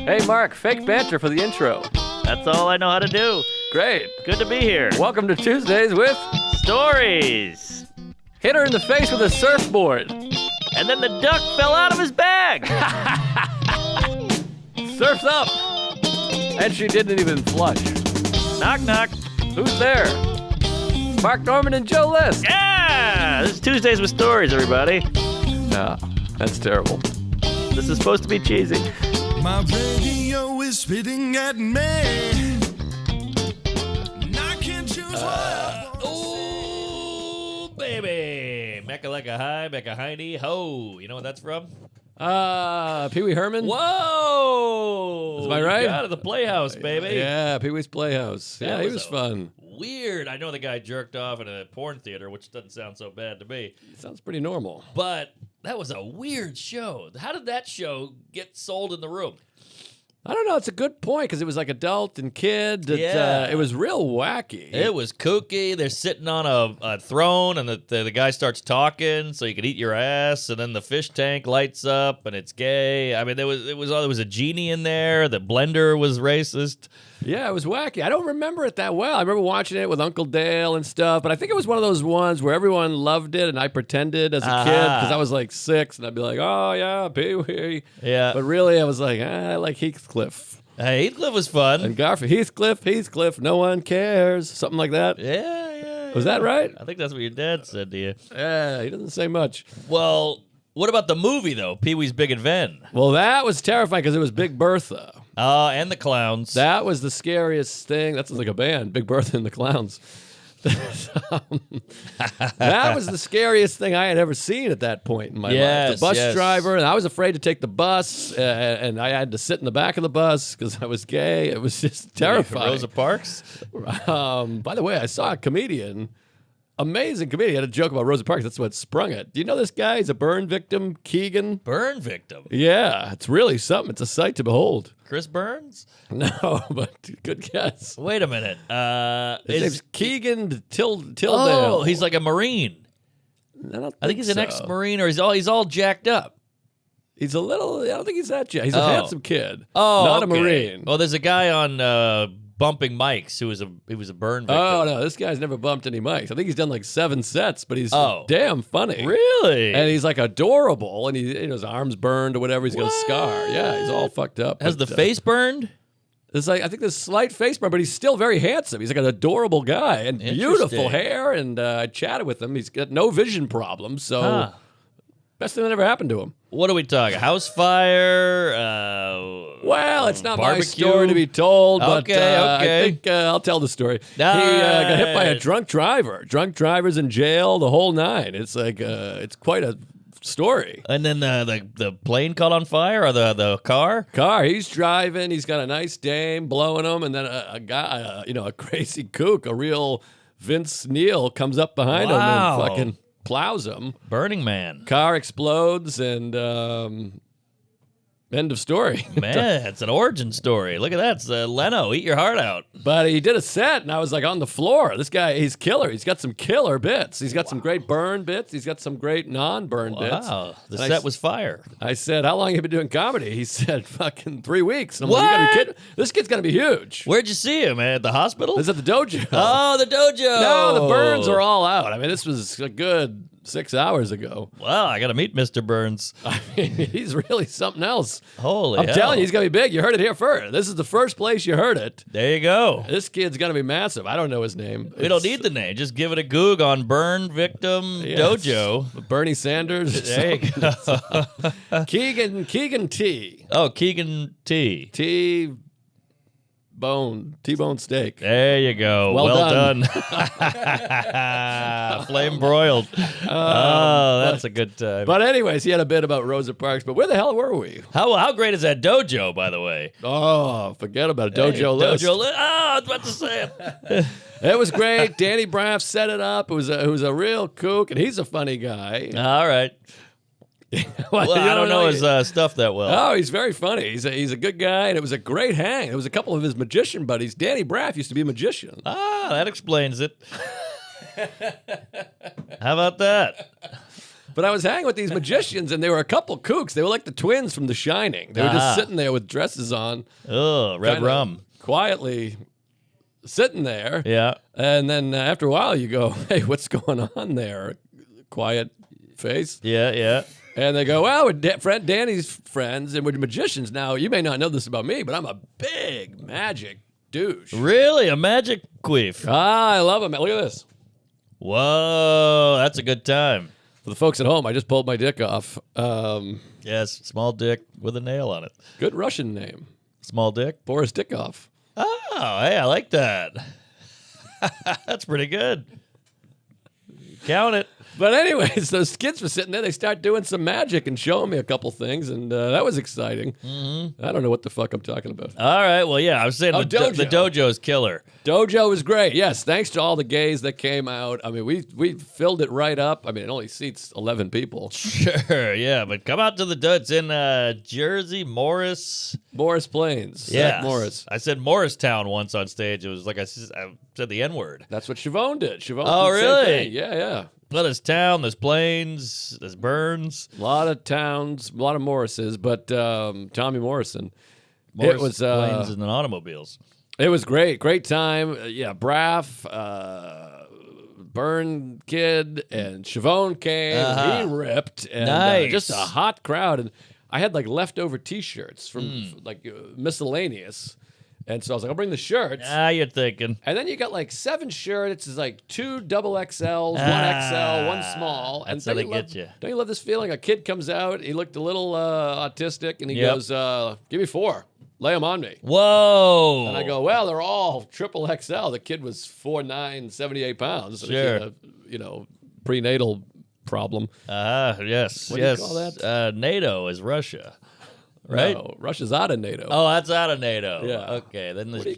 Hey, Mark, fake banter for the intro. That's all I know how to do. Great. Good to be here. Welcome to Tuesdays with Stories. Hit her in the face with a surfboard. And then the duck fell out of his bag. Surf's up. And she didn't even flush. Knock, knock. Who's there? Mark Norman and Joe List. Yeah! This is Tuesdays with Stories, everybody. Nah, that's terrible. This is supposed to be cheesy. My radio is spitting at me. And I can't choose Oh, baby. Mecca like a high, Mecca hiney, ho. You know what that's from? Pee Wee Herman? Whoa! Am I right? You got it, the Playhouse, baby. Yeah, Pee Wee's Playhouse. Yeah, That he was was fun. Weird. I know the guy jerked off in a porn theater, which doesn't sound so bad to me. Sounds pretty normal. But that was a weird show. How did that show get sold in the room? I don't know. It's a good point because it was like adult and kid. It was real wacky. It was kooky. They're sitting on a throne, and the guy starts talking, so you can eat your ass. And then the fish tank lights up, and it's gay. I mean, there was a genie in there. The blender was racist. Yeah, it was wacky. I don't remember it that well. I remember watching it with Uncle Dale and stuff, but I think it was one of those ones where everyone loved it, and I pretended as a kid because I was like 6, and I'd be like, "Oh yeah, Pee Wee." Yeah, but really, I was like, I like Heathcliff. Heathcliff was fun. And Garfield, Heathcliff, no one cares, something like that. Yeah. Was that right? I think that's what your dad said to you. Yeah, he doesn't say much. Well, what about the movie though? Pee Wee's Big Adventure. Well, that was terrifying because it was Big Bertha. And the clowns. That was the scariest thing. That's like a band, Big Bertha and the Clowns. That was the scariest thing I had ever seen at that point in my life. The bus driver, and I was afraid to take the bus, and I had to sit in the back of the bus because I was gay. It was just terrifying. Rosa Parks? By the way, I saw a comedian. Amazing comedian. He had a joke about Rosa Parks. That's what sprung it. Do you know this guy? He's a burn victim, Keegan. Burn victim? Yeah, it's really something. It's a sight to behold. Chris Burns? No, but good guess. Wait a minute. His name's Keegan Tindall. Oh, he's like a Marine. I think he's an so. ex-Marine, or he's all jacked up. He's a little. I don't think he's that jacked. He's a handsome kid. Oh, not okay. a Marine. Well, there's a guy on Bumping Mics who was a burn victim. Oh no, this guy's never bumped any mics. I think he's done like 7 sets, but he's damn funny. Really? And he's like adorable, and his arms burned or whatever. He's got a scar. Yeah, he's all fucked up. Has the face burned? It's like I think there's slight face burn, but he's still very handsome. He's like an adorable guy and beautiful hair. And I chatted with him. He's got no vision problems, so best thing that ever happened to him. What are we talking? House fire? Well, it's not barbecue? my story to be told, but Okay. I think I'll tell the story. He got hit by a drunk driver. Drunk drivers in jail, the whole nine. It's like it's quite a story. And then the plane caught on fire, or the car? He's driving. He's got a nice dame blowing him, and then a guy, a crazy kook, a real Vince Neil comes up behind him and fucking plows him. Burning Man. Car explodes, and end of story. Man, it's an origin story. Look at that. It's Leno, eat your heart out. But he did a set, and I was like on the floor. This guy, he's killer. He's got some killer bits. He's got some great burn bits. He's got some great non-burn bits. Wow, the set was fire. I said, how long have you been doing comedy? He said, fucking 3 weeks. And I'm What? like, you gotta be kidding. This kid's gonna be huge. Where'd you see him, man? At the hospital? This is at the dojo. Oh, the dojo. No, the burns are all out. I mean, this was a good 6 hours ago. Wow, I got to meet Mr. Burns. I mean, he's really something else. Holy I'm hell. telling you, he's going to be big. You heard it here first. This is the first place you heard it. There you go. This kid's going to be massive. I don't know his name. We don't need the name. Just give it a goog on Burn Victim Dojo. Bernie Sanders. There you go. Keegan T. Oh, Keegan T. T-bone steak. There you go. Well done. Flame broiled. That's a good time. But anyways, he had a bit about Rosa Parks. But where the hell were we? How great is that dojo, by the way? Oh, forget about it. Dojo list. Dojo list. Oh, I was about to say it. It was great. Danny Braff set it up. It was a real kook, and he's a funny guy. All right. Well, I don't know his stuff that well. Oh, he's very funny. He's a good guy, and it was a great hang. It was a couple of his magician buddies. Danny Braff used to be a magician. Ah, that explains it. How about that? But I was hanging with these magicians, and they were a couple kooks. They were like the twins from The Shining. They were just sitting there with dresses on. Oh, red kinda rum. Quietly sitting there. Yeah. And then after a while, you go, hey, what's going on there? Quiet face. Yeah, yeah. And they go, well, we're Danny's friends, and we're magicians. Now, you may not know this about me, but I'm a big magic douche. Really? A magic queef? I love him. Look at this. Whoa, that's a good time. For the folks at home, I just pulled my dick off. Yes, small dick with a nail on it. Good Russian name. Small dick? Boris Dickov. Oh, hey, I like that. That's pretty good. Count it. But anyways, those kids were sitting there. They start doing some magic and showing me a couple things, and that was exciting. Mm-hmm. I don't know what the fuck I'm talking about. All right, well, yeah, I was saying the dojo is killer. Dojo was great. Yes, thanks to all the gays that came out. I mean, we filled it right up. I mean, it only seats 11 people. Sure, yeah, but come out to the dojo. It's in Jersey, Morris Plains. Yeah, Zach Morris. I said Morristown once on stage. It was like I said the N-word. That's what Siobhan did. Siobhan Oh, did the same really? thing. Yeah. Well, there's town, there's plains, there's Burns. A lot of towns, a lot of Morrises, but Tommy Morrison. Morris, it was planes and automobiles. It was great time. Yeah, Braff, Burn Kid, and Siobhan came. He ripped, and Nice. Just a hot crowd. And I had like leftover T-shirts from miscellaneous, and so I was like, I'll bring the shirts. Ah, you're thinking. And then you got like 7 shirts. It's like 2 double XLs, 1 XL, 1 small. That's and how they get you. Don't you love this feeling? A kid comes out. He looked a little autistic, and he Yep. goes, "Give me 4. Lay them on me." Whoa. And I go, well, they're all triple XL. The kid was 4'9", 78 pounds. So he Sure. had a, prenatal problem. Yes. What do you yes. call that? NATO is Russia, right? No, Russia's out of NATO. Oh, that's out of NATO. Yeah. Okay, then the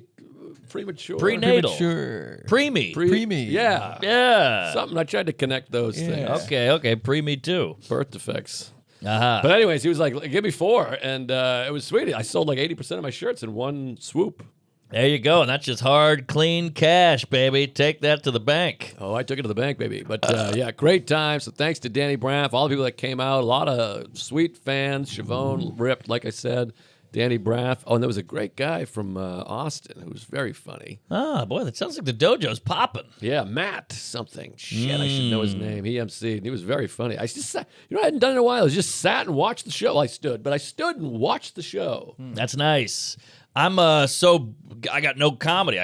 Premature. prenatal. Premature. Preemie. Preemie. Yeah. Yeah. Something. I tried to connect those things. Okay. Preemie too. Birth defects. Uh-huh. But anyways, he was like, give me 4. And it was sweet. I sold like 80% of my shirts in one swoop. There you go. And that's just hard, clean cash, baby. Take that to the bank. Oh, I took it to the bank, baby. But yeah, great time. So thanks to Danny Braff, all the people that came out, a lot of sweet fans. Siobhan ripped, like I said. Danny Braff. Oh, and there was a great guy from Austin who was very funny. Ah, boy, that sounds like the dojo's popping. Yeah, Matt something. Shit, I should know his name. He emceed. He was very funny. I just sat, I hadn't done it in a while. I just sat and watched the show. I stood and watched the show. That's nice. I got no comedy.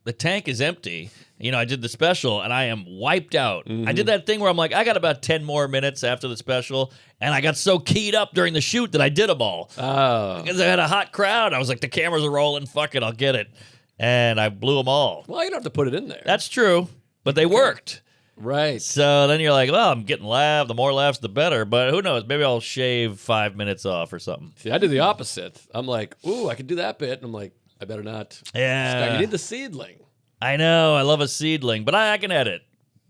The tank is empty. I did the special and I am wiped out. I did that thing where I'm like, I got about 10 more minutes after the special, and I got so keyed up during the shoot that I did them all. Oh. Because I had a hot crowd. I was like, the cameras are rolling. Fuck it, I'll get it. And I blew them all. Well, you don't have to put it in there. That's true, but they worked. right. So then you're like, well, I'm getting laughs. The more laughs, the better. But who knows? Maybe I'll shave 5 minutes off or something. See, I did the opposite. I'm like, ooh, I could do that bit. And I'm like, I better not. Yeah. You need the seedling. I know. I love a seedling, but I can edit.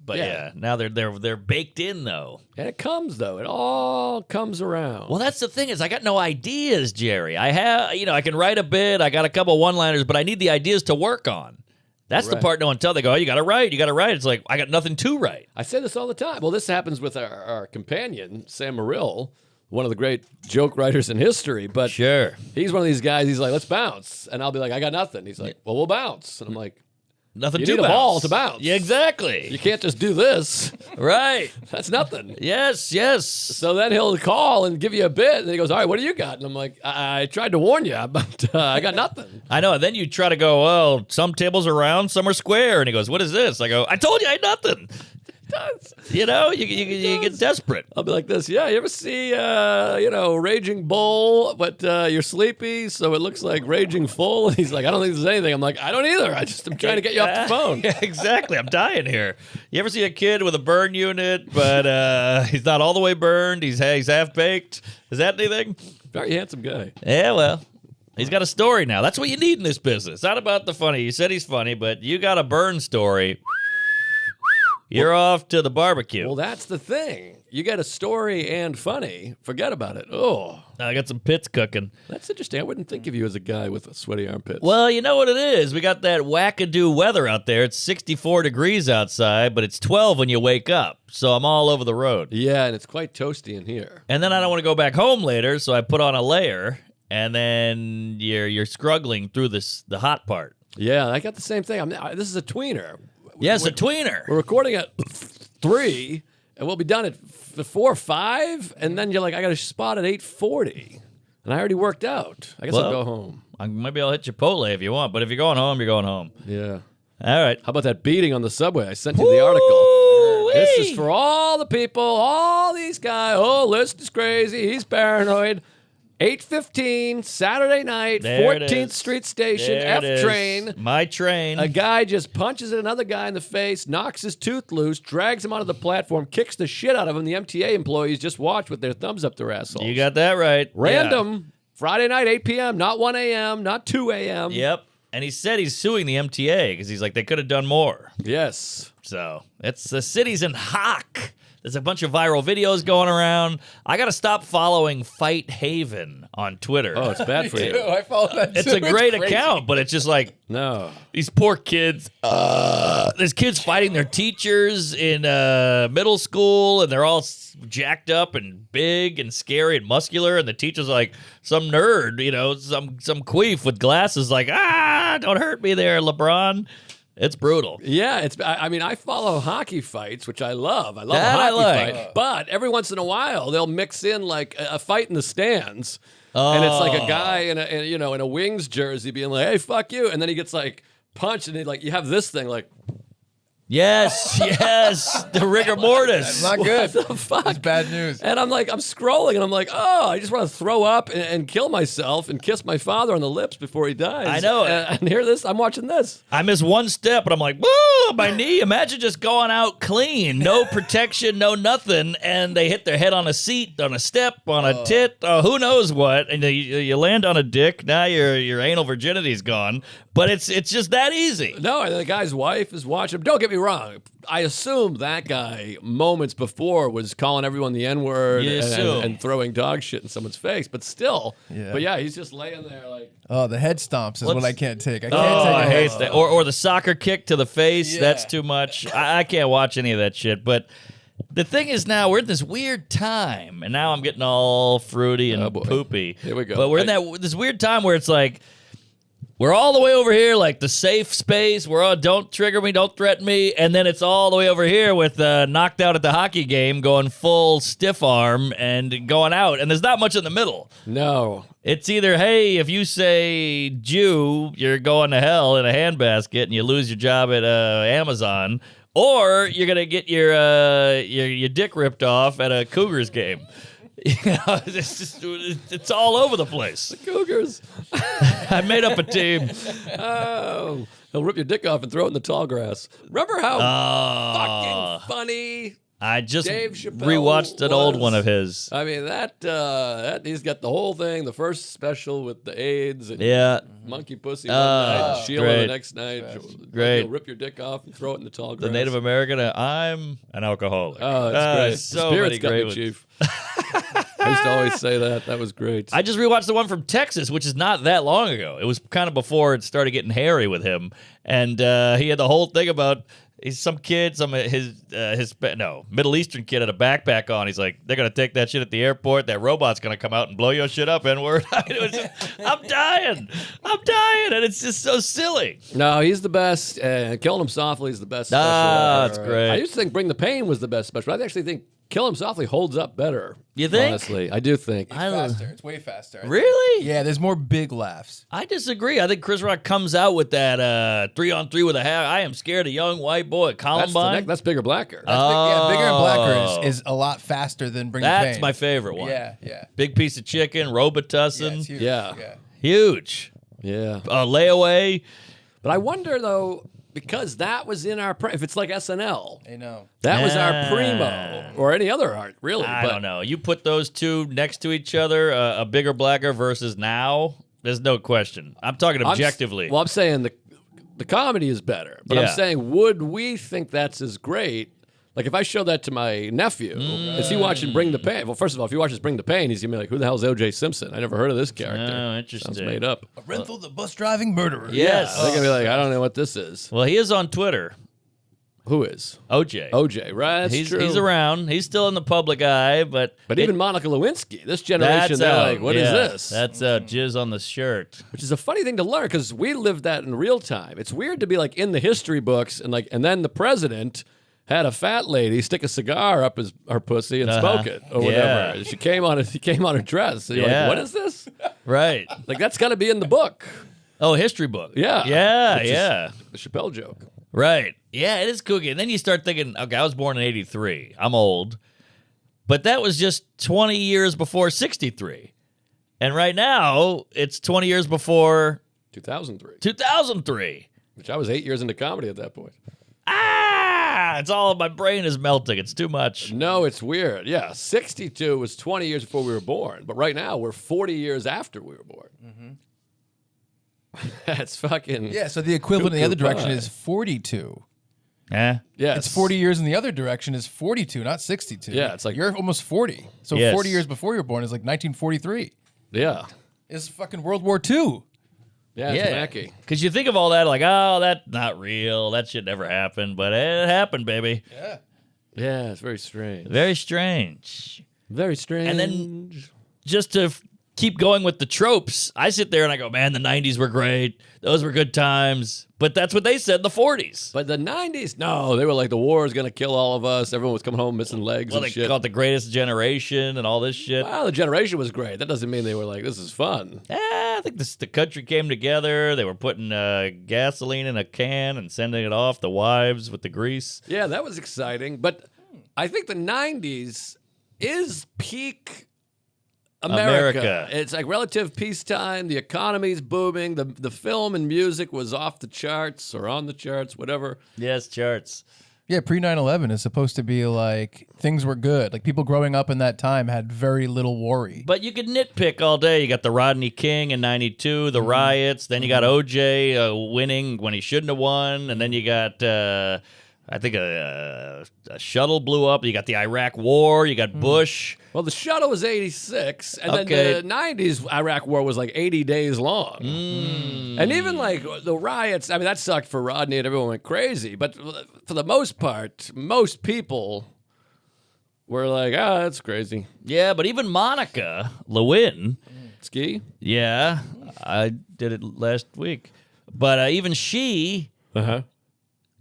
But Yeah. yeah, now they're baked in though. And it comes, though. It all comes around. Well, that's the thing is I got no ideas, Jerry. I have, I can write a bit. I got a couple one-liners, but I need the ideas to work on. That's the Right. part no one tells. They go, oh, you got to write. It's like, I got nothing to write. I say this all the time. Well, this happens with our companion, Sam Morrill, one of the great joke writers in history. But Sure. he's one of these guys, he's like, let's bounce. And I'll be like, I got nothing. He's like, well, we'll bounce. And I'm like, Nothing you to need a bounce. ball to bounce. Yeah, exactly. You can't just do this. Right. That's nothing. Yes. So then he'll call and give you a bit, and he goes, all right, what do you got? And I'm like, I tried to warn you, but I got nothing. I know. And then you try to go, well, some tables are round, some are square. And he goes, what is this? I go, I told you I had nothing. You get desperate. I'll be like this. Yeah, you ever see, Raging Bull, but you're sleepy, so it looks like Raging Full? And he's like, I don't think there's anything. I'm like, I don't either. I'm trying to get you off the phone. Yeah, exactly. I'm dying here. You ever see a kid with a burn unit, but he's not all the way burned? He's half baked. Is that anything? Very handsome guy. Yeah, well, he's got a story now. That's what you need in this business. It's not about the funny. You said he's funny, but you got a burn story. you're off to the barbecue. Well, that's the thing. You get a story and funny. Forget about it. Oh, I got some pits cooking. that's interesting. I wouldn't think of you as a guy with sweaty armpits. Well, you know what it is. We got that wackadoo weather out there. It's 64 degrees outside, but it's 12 when you wake up. So I'm all over the road. Yeah, and it's quite toasty in here. And then I don't want to go back home later, so I put on a layer, and then you're struggling through the hot part. Yeah, I got the same thing. This is a tweener. Yes, a tweener. We're recording at 3, and we'll be done at 4 or 5, and then you're like, I got a spot at 8:40, and I already worked out. I guess I'll go home. Maybe I'll hit Chipotle if you want, but if you're going home, you're going home. Yeah. All right. How about that beating on the subway? I sent you the article. This is for all the people, all these guys. Oh, List is crazy. He's paranoid. 8:15, Saturday night, There it 14th is. Street Station, There it F is. train. My train. A guy just punches another guy in the face, knocks his tooth loose, drags him onto the platform, kicks the shit out of him. The MTA employees just watch with their thumbs up their assholes. You got that right. Random. Friday night, 8 p.m., not 1 a.m., not 2 a.m. Yeah. Yep. And he said he's suing the MTA because he's like, they could have done more. Yes. So it's the city's in hock. There's a bunch of viral videos going around. I got to stop following Fight Haven on Twitter. Oh, it's bad for you. I follow that It's too. a great crazy. account, but it's just like No. these poor kids. There's kids fighting their teachers in middle school, and they're all jacked up and big and scary and muscular. And the teacher's like some nerd, some queef with glasses, like, don't hurt me there, LeBron. It's brutal. Yeah, I follow hockey fights, which I love. I love That a I hockey like. fight. But every once in a while, they'll mix in like a fight in the stands. And it's like a guy in a Wings jersey being like, hey, fuck you. And then he gets like punched, and you have this thing like, Yes, the rigor mortis. That's not good. what the fuck? It's bad news. And I'm scrolling, and I'm like, oh, I just want to throw up and kill myself and kiss my father on the lips before he dies. I know. And hear this? I'm watching this. I miss one step, and I'm like, woo, my knee. Imagine just going out clean, no protection, no nothing, and they hit their head on a seat, on a step, on a tit, who knows what, and you land on a dick. Now your anal virginity's gone. But it's just that easy. No, and the guy's wife is watching. Don't get me wrong. I assume that guy moments before was calling everyone the N-word You assume. and throwing dog shit in someone's face. But still, Yeah. but yeah, he's just laying there like. Oh, the head stomps is what I can't take. I can't Oh, take I a head hate that. Or the soccer kick to the face. Yeah. That's too much. I can't watch any of that shit. But the thing is now we're in this weird time, and now I'm getting all fruity and Oh, boy. poopy. Here we go. But we're in this weird time where it's like, we're all the way over here, like the safe space. We're all, don't trigger me, don't threaten me. And then it's all the way over here with knocked out at the hockey game, going full stiff arm and going out. And there's not much in the middle. No. It's either, hey, if you say Jew, you're going to hell in a handbasket and you lose your job at Amazon. Or you're going to get your dick ripped off at a Cougars game. It's all over the place. Cougars. I made up a team. Oh. He'll rip your dick off and throw it in the tall grass. Remember how fucking funny I just Dave Chappelle rewatched an old was- one of his. I mean, that he's got the whole thing, the first special with the AIDS and Yeah. monkey pussy one night, and Sheila the great. next night. Great. He'll rip your dick off and throw it in the tall grass. The Native American, I'm an alcoholic. Oh, that's great. So Spirits many got great me, ones. Chief. I used to always say that. That was great. I just rewatched the one from Texas, which is not that long ago. It was kind of before it started getting hairy with him, and he had the whole thing about some kid, Middle Eastern kid had a backpack on. He's like, they're gonna take that shit at the airport. That robot's gonna come out and blow your shit up. N-word. I'm dying, and it's just so silly. No, he's the best. Killing Him Softly is the best special. That's ever. great. I used to think Bring the Pain was the best special. I actually think Kill Him Softly holds up better. You think? Honestly, I do think. faster. It's way faster. I think. Really? Yeah, there's more big laughs. I disagree. I think Chris Rock comes out with that 3-on-3 with a hat. I am scared, a young white boy at Columbine. That's Bigger Blacker. Bigger and blacker Oh. is a lot faster than Bring the That's Pain. my favorite one. Yeah. Big piece of chicken, Yeah, Robitussin. it's huge. Yeah. Huge. Yeah. Layaway. But I wonder, though, because that was in our... if it's like SNL, I know. that was our Yeah. primo. Or any other art, really. I but don't know. You put those two next to each other, a bigger blacker versus now, there's no question. I'm talking objectively. I'm saying the comedy is better. But Yeah. I'm saying, would we think that's as great Like if I show that to my nephew, is he watching Bring the Pain? Well, first of all, if he watches Bring the Pain, he's gonna be like, "Who the hell's O.J. Simpson? I never heard of this character." Oh, interesting. Sounds made up. Renthal, the bus driving murderer. Yes. They're gonna be like, "I don't know what this is." Well, he is on Twitter. Who is OJ. O.J.? Right, that's true. He's around. He's still in the public eye, but Even Monica Lewinsky, this generation, that's they're out. like, "What is this?" That's jizz on the shirt. Which is a funny thing to learn because we lived that in real time. It's weird to be like in the history books and then the president had a fat lady stick a cigar up her pussy and smoke it or whatever. Yeah. She came on her dress. So you're like, what is this? Right. Like that's got to be in the book. Oh, history book. Yeah. Yeah, Which is yeah. The Chappelle joke. Right. Yeah, it is kooky. And then you start thinking, okay, I was born in 83. I'm old. But that was just 20 years before 63. And right now, it's 20 years before 2003. 2003. Which I was 8 years into comedy at that point. It's all, my brain is melting. It's too much. No, it's weird. Yeah, 62 was 20 years before we were born. But right now, we're 40 years after we were born. That's fucking... Yeah, so the equivalent in the other Cuckoo direction pie. is 42. Yeah. Yes. It's 40 years in the other direction is 42, not 62. Yeah, it's like- you're almost 40. So Yes. 40 years before you're born is like 1943. Yeah. It's fucking World War II. Yeah, it's Yeah. wacky. Because you think of all that like, oh, that's not real. That shit never happened. But it happened, baby. Yeah. Yeah, it's very strange. Very strange. Very strange. And then just to keep going with the tropes, I sit there and I go, man, the 90s were great. Those were good times. But that's what they said in the 40s. But the 90s, no, they were like, the war is going to kill all of us. Everyone was coming home missing legs Well, and they shit. call it the greatest generation and all this shit. Wow, the generation was great. That doesn't mean they were like, this is fun. I think the country came together. They were putting gasoline in a can and sending it off, the wives with the grease. Yeah, that was exciting. But I think the 90s is peak America. It's like relative peacetime. The economy's booming. The film and music was off the charts or on the charts, whatever. Yes, charts. Yeah, pre 9/11 is supposed to be like things were good. Like people growing up in that time had very little worry. But you could nitpick all day. You got the Rodney King in 92, the riots. Then you got OJ winning when he shouldn't have won. And then you got, I think, a shuttle blew up. You got the Iraq War. You got Bush. Well, the shuttle was 86, and Okay. then the 90s Iraq war was like 80 days long. And even like the riots, I mean, that sucked for Rodney and everyone went crazy. But for the most part, most people were like, that's crazy. Yeah, but even Monica Lewin, Ski? yeah, I did it last week. But even she Uh-huh.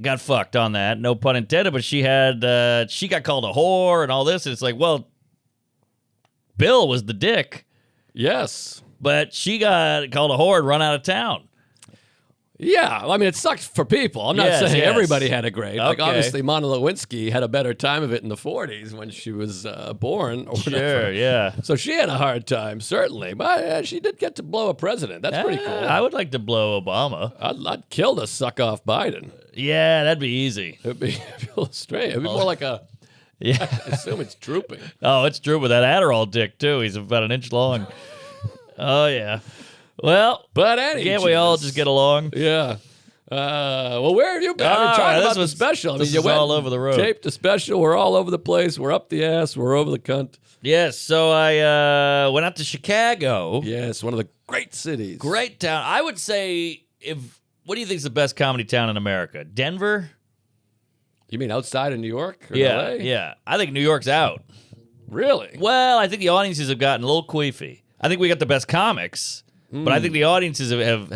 got fucked on that, no pun intended, but she had, she got called a whore and all this. And it's like, well, Bill was the dick, Yes. but she got called a whore and run out of town. Yeah, I mean, it sucked for people. I'm not Yes, saying yes. everybody had a great. Like, Okay. obviously, Monica Lewinsky had a better time of it in the 40s when she was born. Or whatever. Sure, yeah. So she had a hard time, certainly. But she did get to blow a president. That's pretty cool. I would like to blow Obama. I'd kill to suck off Biden. Yeah, that'd be easy. It'd be a little strange. It'd be more like a, Yeah. I assume it's drooping. Oh, it's true with that Adderall dick, too. He's about an inch long. Oh, yeah. Well, But anyway. can't we all just get along? Yeah. Well, where have you been? I've been All talking right, about this the was- special. I this mean, you is went all over the road. Taped the special. We're all over the place. We're up the ass. We're over the cunt. Yes, so I went out to Chicago. Yes, one of the great cities. Great town. I would say, what do you think is the best comedy town in America? Denver? You mean outside of New York? Or Yeah, LA? yeah. I think New York's out. Really? Well, I think the audiences have gotten a little queefy. I think we got the best comics, but I think the audiences have.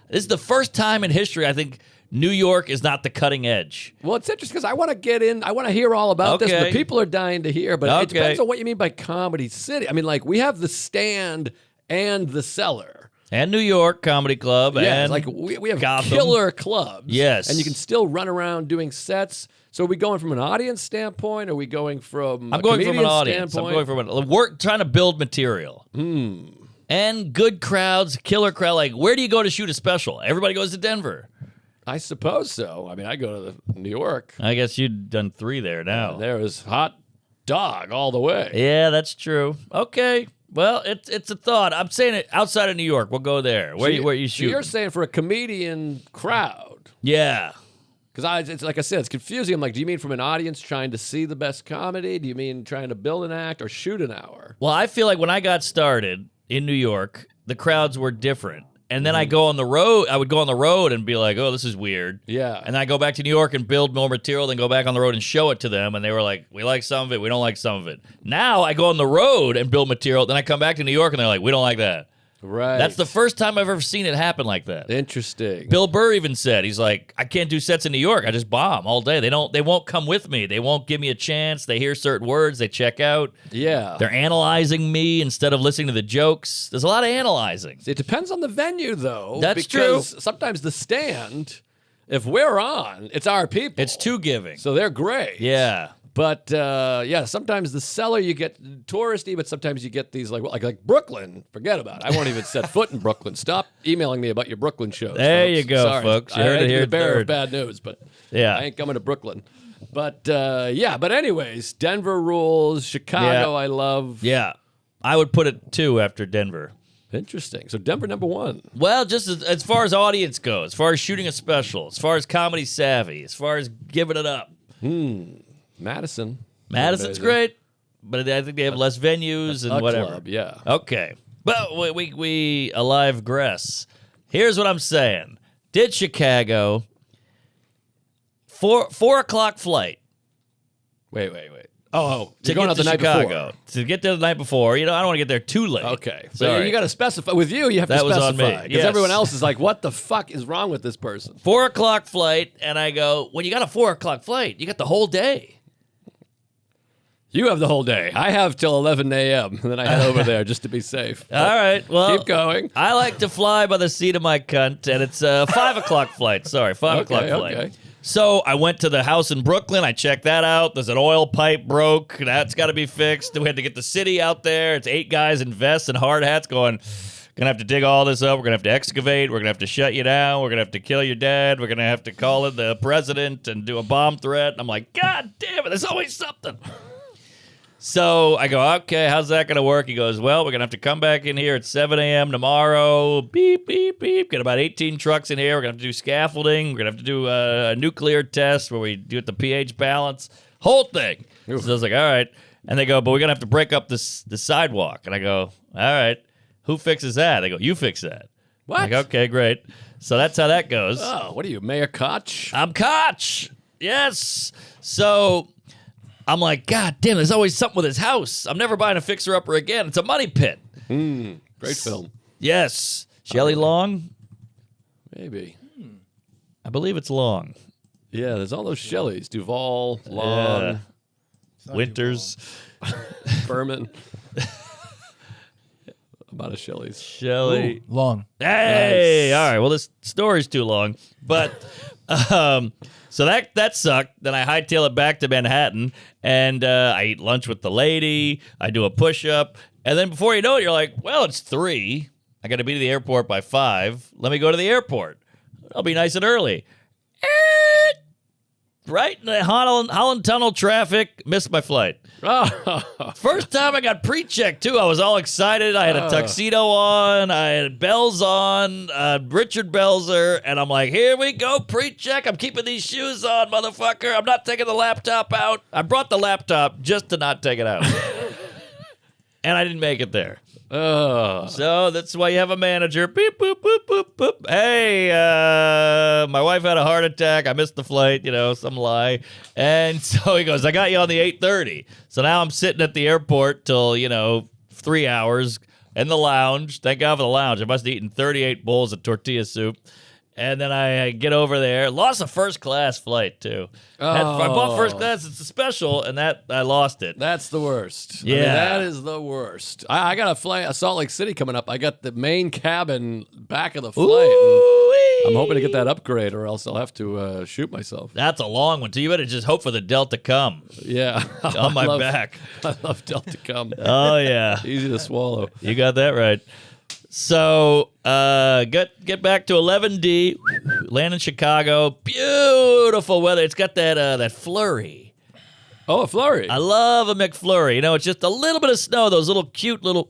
This is the first time in history I think New York is not the cutting edge. Well, it's interesting because I want to get in. I want to hear all about this. Okay. The people are dying to hear, but it Okay. depends on what you mean by Comedy City. I mean, like, we have the Stand and the Cellar. And New York Comedy Club. Yeah, and it's like we have Gotham. killer clubs. Yes. And you can still run around doing sets. So are we going from an audience standpoint? Are we going from I'm a going from an comedian audience. standpoint? I'm going from an work trying to build material. And good crowds, killer crowd. Like, where do you go to shoot a special? Everybody goes to Denver. I suppose so. I mean, I go to New York. I guess you've done 3 there now. There is hot dog all the way. Yeah, that's true. Okay. Well, it's a thought. I'm saying it outside of New York. We'll go there. Where you So shoot? you're saying for a comedian crowd. Yeah. Because it's like I said, it's confusing. I'm like, do you mean from an audience trying to see the best comedy? Do you mean trying to build an act or shoot an hour? Well, I feel like when I got started in New York, the crowds were different. And then I go on the road. I would go on the road and be like, "Oh, this is weird." Yeah. And I go back to New York and build more material, then go back on the road and show it to them. And they were like, "We like some of it. We don't like some of it." Now I go on the road and build material. Then I come back to New York and they're like, "We don't like that." Right. That's the first time I've ever seen it happen like that. Interesting. Bill Burr even said, he's like, "I can't do sets in New York. I just bomb all day. They won't come with me. They won't give me a chance. They hear certain words. They check out. Yeah. They're analyzing me instead of listening to the jokes." There's a lot of analyzing. It depends on the venue, though. That's because sometimes the stand, if we're on, it's our people. It's too giving. So they're great. Yeah. But sometimes the cellar you get touristy, but sometimes you get these like Brooklyn. Forget about it. I won't even set foot in Brooklyn. Stop emailing me about your Brooklyn shows. There folks. you go, Sorry. folks. You I heard hate it to be here the bearer third. of bad news, but Yeah. I ain't coming to Brooklyn. But but anyways, Denver rules. Chicago, Yeah. I love. Yeah. I would put it 2 after Denver. Interesting. So Denver number 1. Well, just as far as audience goes, as far as shooting a special, as far as comedy savvy, as far as giving it up. Madison. Madison's Amazing. great, but I think they have less venues and A whatever. club, yeah. Okay. But we alive gress. Here's what I'm saying. Did Chicago 4 o'clock flight Wait. Oh, to you're going get out the to night Chicago. before. To get there the night before. You know, I don't want to get there too late. Okay. So Sorry. you got to specify. With you have That to was on me. specify. Because Yes. everyone else is like, what the fuck is wrong with this person? 4 o'clock flight, and I go, when you got a 4 o'clock flight, you got the whole day. You have the whole day. I have till 11 a.m. and then I head over there just to be safe. All right, well, Keep going. I like to fly by the seat of my cunt, and it's a 5 o'clock flight. Sorry, 5 o'clock flight. Okay. So I went to the house in Brooklyn. I checked that out. There's an oil pipe broke. That's got to be fixed. We had to get the city out there. It's 8 guys in vests and hard hats going, gonna have to dig all this up. We're gonna have to excavate. We're gonna have to shut you down. We're gonna have to kill your dad. We're gonna have to call in the president and do a bomb threat. I'm like, God damn it, there's always something. So I go, okay, how's that going to work? He goes, well, we're going to have to come back in here at 7 a.m. tomorrow. Beep, beep, beep. Get about 18 trucks in here. We're going to have to do scaffolding. We're going to have to do a nuclear test where we do it the pH balance. Whole thing. So I was like, all right. And they go, but we're going to have to break up the sidewalk. And I go, all right. Who fixes that? They go, you fix that. What? I'm like, okay, great. So that's how that goes. Oh, what are you, Mayor Koch? I'm Koch. Yes. So I'm like, God damn, there's always something with his house. I'm never buying a fixer-upper again. It's a money pit. Great film. Yes. Shelley Long? Maybe. I believe it's Long. Yeah, there's all those Shelleys. Duvall, Long, Winters. Berman. About a Shelley's. Shelley. Long. Hey! Nice. All right, well, this story's too long. But, so that sucked. Then I hightail it back to Manhattan, and I eat lunch with the lady. I do a push-up. And then before you know it, you're like, well, it's 3. I got to be to the airport by 5. Let me go to the airport. I'll be nice and early. Right in the Holland Tunnel traffic, missed my flight. Oh, First time I got pre-checked, too. I was all excited. I had a tuxedo on. I had bells on, Richard Belzer. And I'm like, here we go, pre-check. I'm keeping these shoes on, motherfucker. I'm not taking the laptop out. I brought the laptop just to not take it out. And I didn't make it there. So that's why you have a manager. Beep, boop, boop, boop, boop. Hey, my wife had a heart attack. I missed the flight, some lie. And so he goes, I got you on the 8:30. So now I'm sitting at the airport till, 3 hours in the lounge. Thank God for the lounge. I must have eaten 38 bowls of tortilla soup. And then I get over there. Lost a first-class flight, too. I bought first class. It's a special, and that I lost it. that's the worst. Yeah. I mean, that is the worst. I got a flight, Salt Lake City coming up. I got the main cabin back of the flight. And I'm hoping to get that upgrade, or else I'll have to shoot myself. That's a long one, too. You better just hope for the Delta come Yeah. on my back. I love Delta Cum. Oh, yeah. Easy to swallow. You got that right. So, get back to 11D, land in Chicago. Beautiful weather. It's got that flurry. Oh, a flurry. I love a McFlurry. It's just a little bit of snow, those little cute little...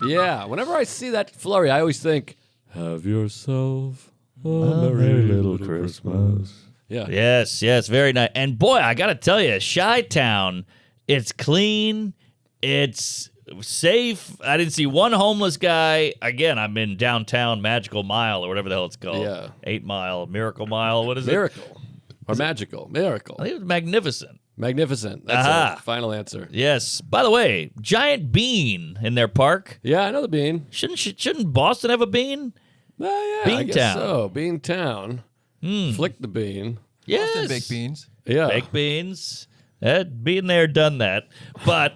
Yeah. Whenever I see that flurry, I always think, have yourself a merry little Christmas. Yeah. Yes, very nice. And boy, I got to tell you, Chi-Town, it's clean, it's safe. I didn't see one homeless guy. Again, I'm in downtown Magical Mile or whatever the hell it's called. Yeah. 8 Mile, Miracle Mile, what is it? Miracle. Or magical. Miracle. I think it was magnificent. Magnificent. That's Aha. a final answer. Yes. By the way, giant bean in their park. Yeah, I know the bean. Shouldn't Boston have a bean? Yeah, I Bean guess Town. so. Bean Town. Flick the bean. Yes. Boston baked beans. Yeah. Baked beans. Been there, done that. But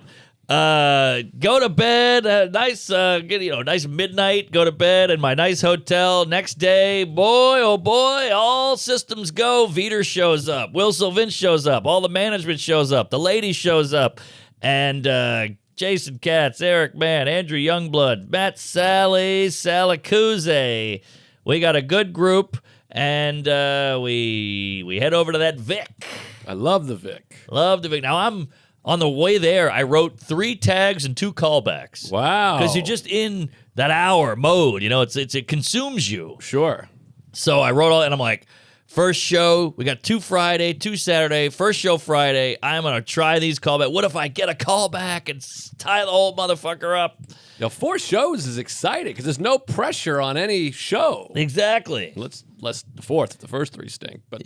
go to bed. Nice, nice midnight. Go to bed in my nice hotel. Next day, boy, oh boy, all systems go. Veter shows up. Will Sylvan shows up. All the management shows up. The lady shows up. And Jason Katz, Eric Mann, Andrew Youngblood, Matt Sally, Salacuzzi. We got a good group. And we head over to that Vic. I love the Vic. Love the Vic. Now, I'm on the way there. I wrote 3 tags and 2 callbacks. Wow. Because you're just in that hour mode. You know, it consumes you. Sure. So I wrote all, and I'm like, first show, we got 2 Friday, 2 Saturday, first show Friday. I'm going to try these callbacks. What if I get a callback and tie the whole motherfucker up? 4 shows is exciting because there's no pressure on any show. Exactly. Let's the fourth. The first 3 stink, but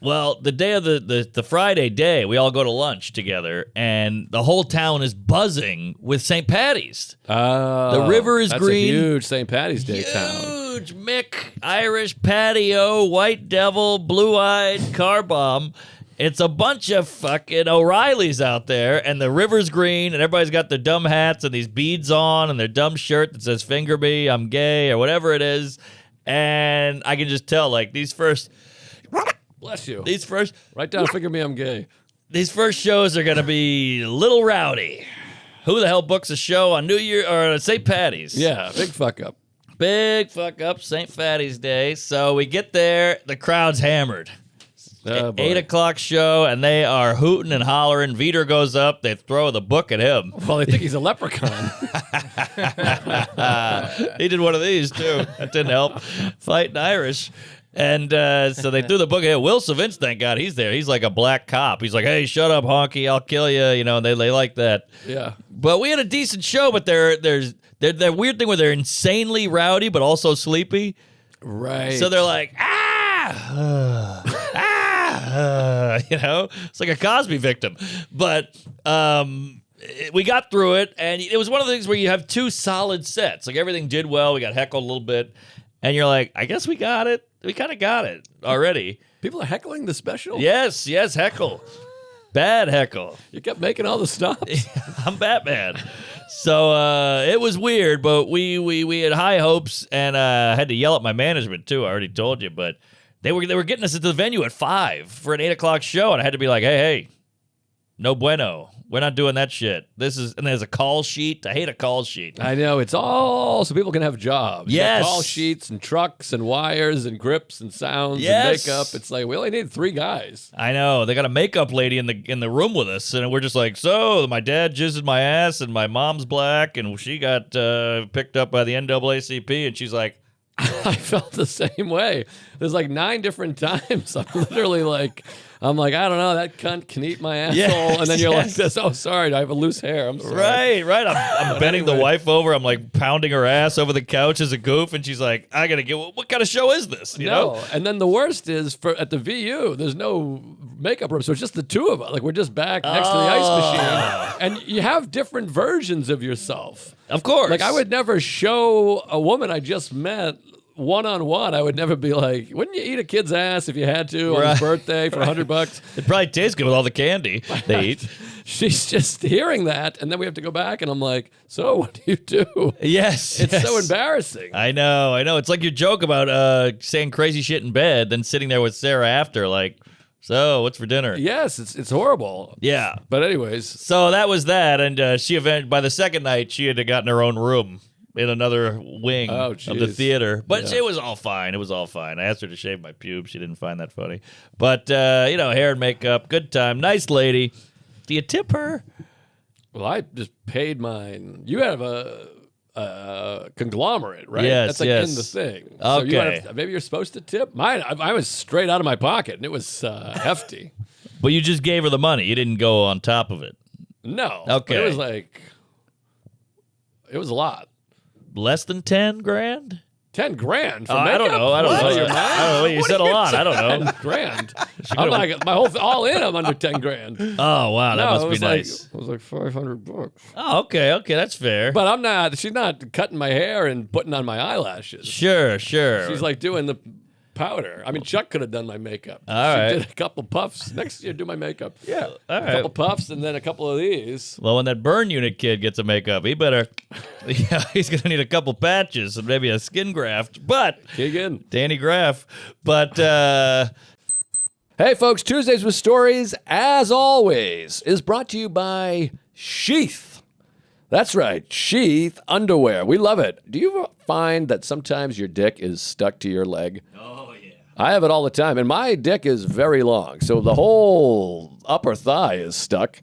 Well, the day of the Friday day, we all go to lunch together, and the whole town is buzzing with St. Patty's. The river is that's green. A huge St. Patty's Day town. Huge Mick, Irish patio, White Devil, Blue-Eyed, Car Bomb. It's a bunch of fucking O'Reillys out there, and the river's green, and everybody's got their dumb hats and these beads on, and their dumb shirt that says "Finger me, I'm gay" or whatever it is. And I can just tell, like these first Write down "Figure Me, I'm gay." These first shows are going to be a little rowdy. Who the hell books a show on New Year or St. Patty's? Yeah, big fuck up. Big fuck up, St. Patty's Day. So we get there, the crowd's hammered. Oh, boy. 8 o'clock show, and they are hooting and hollering. Veter goes up, they throw the book at him. Well, they think he's a leprechaun. He did one of these, too. That didn't help. Fighting Irish. And so they threw the book at him. Will Sylvan, thank God, he's there. He's like a black cop. He's like, hey, shut up, honky, I'll kill you. You know, and they like that. Yeah. But we had a decent show, but there's that weird thing where they're insanely rowdy, but also sleepy. Right. So they're like, you know, it's like a Cosby victim. But we got through it, and it was one of the things where you have 2 solid sets. Like everything did well. We got heckled a little bit, and you're like, I guess we got it. We kind of got it already. People are heckling the special? Yes, heckle. Bad heckle. You kept making all the stops. I'm Batman. So it was weird, but we had high hopes, and had to yell at my management too. I already told you, but they were getting us at the venue at 5 for an 8 o'clock show, and I had to be like, hey, no bueno. We're not doing that shit. And there's a call sheet. I hate a call sheet. I know. It's all so people can have jobs. You got Yes. call sheets and trucks and wires and grips and sounds Yes. and makeup. It's like we only need 3 guys. I know. They got a makeup lady in the room with us, and we're just like, so my dad jizzed in my ass, and my mom's black, and she got picked up by the NAACP, and she's like, I felt the same way. There's like 9 different times. I'm literally like, I don't know, that cunt can eat my asshole. Yes, and then you're yes. like this, oh, sorry, I have a loose hair. I'm sorry. right. I'm bending the wife over. I'm like pounding her ass over the couch as a goof, and she's like, I gotta get, what kind of show is this? You know? And then the worst is at the VU, there's no makeup room, so it's just the 2 of us. Like we're just back next to the ice machine, and you have different versions of yourself. Of course. Like I would never show a woman I just met one-on-one. I would never be like, wouldn't you eat a kid's ass if you had to on his birthday for $100? It probably tastes good with all the candy they eat. She's just hearing that, and then we have to go back, and I'm like, so what do you do? Yes. It's yes. so embarrassing. I know. It's like your joke about saying crazy shit in bed, then sitting there with Sarah after, like, so what's for dinner? Yes, it's horrible. Yeah. But anyways, So that was that, and by the second night, she had gotten her own room in another wing of the geez. theater. But Yeah. it was all fine. It was all fine. I asked her to shave my pubes. She didn't find that funny. But, hair and makeup, good time. Nice lady. Do you tip her? well, I just paid mine. You have a conglomerate, right? Yes, That's like yes. in the thing. So Okay. maybe you're supposed to tip. Mine, I was straight out of my pocket, and it was hefty. But you just gave her the money. You didn't go on top of it. No. But Okay. it was like, it was a lot. Less than 10 grand? 10 grand for I makeup? don't know. I don't What? know. Your I mind? don't know. You said a lot. I don't know. 10 grand. I'm like, my whole all in. I'm under 10 grand. Oh, wow. That No, must it be was nice. Like, it was like $500. Oh, okay. Okay. That's fair. But I'm not. She's not cutting my hair and putting on my eyelashes. Sure. She's like doing the powder. I mean, Chuck could have done my makeup. All she right. did a couple puffs. Next year, do my makeup. Yeah. All A right. couple puffs and then a couple of these. Well, when that burn unit kid gets a makeup, he better, he's going to need a couple patches and maybe a skin graft. But, Keegan. Danny Graff. But, Hey, folks, Tuesdays with Stories, as always, is brought to you by Sheath. That's right, Sheath underwear. We love it. Do you find that sometimes your dick is stuck to your leg? oh, yeah. I have it all the time, and my dick is very long, so the whole upper thigh is stuck.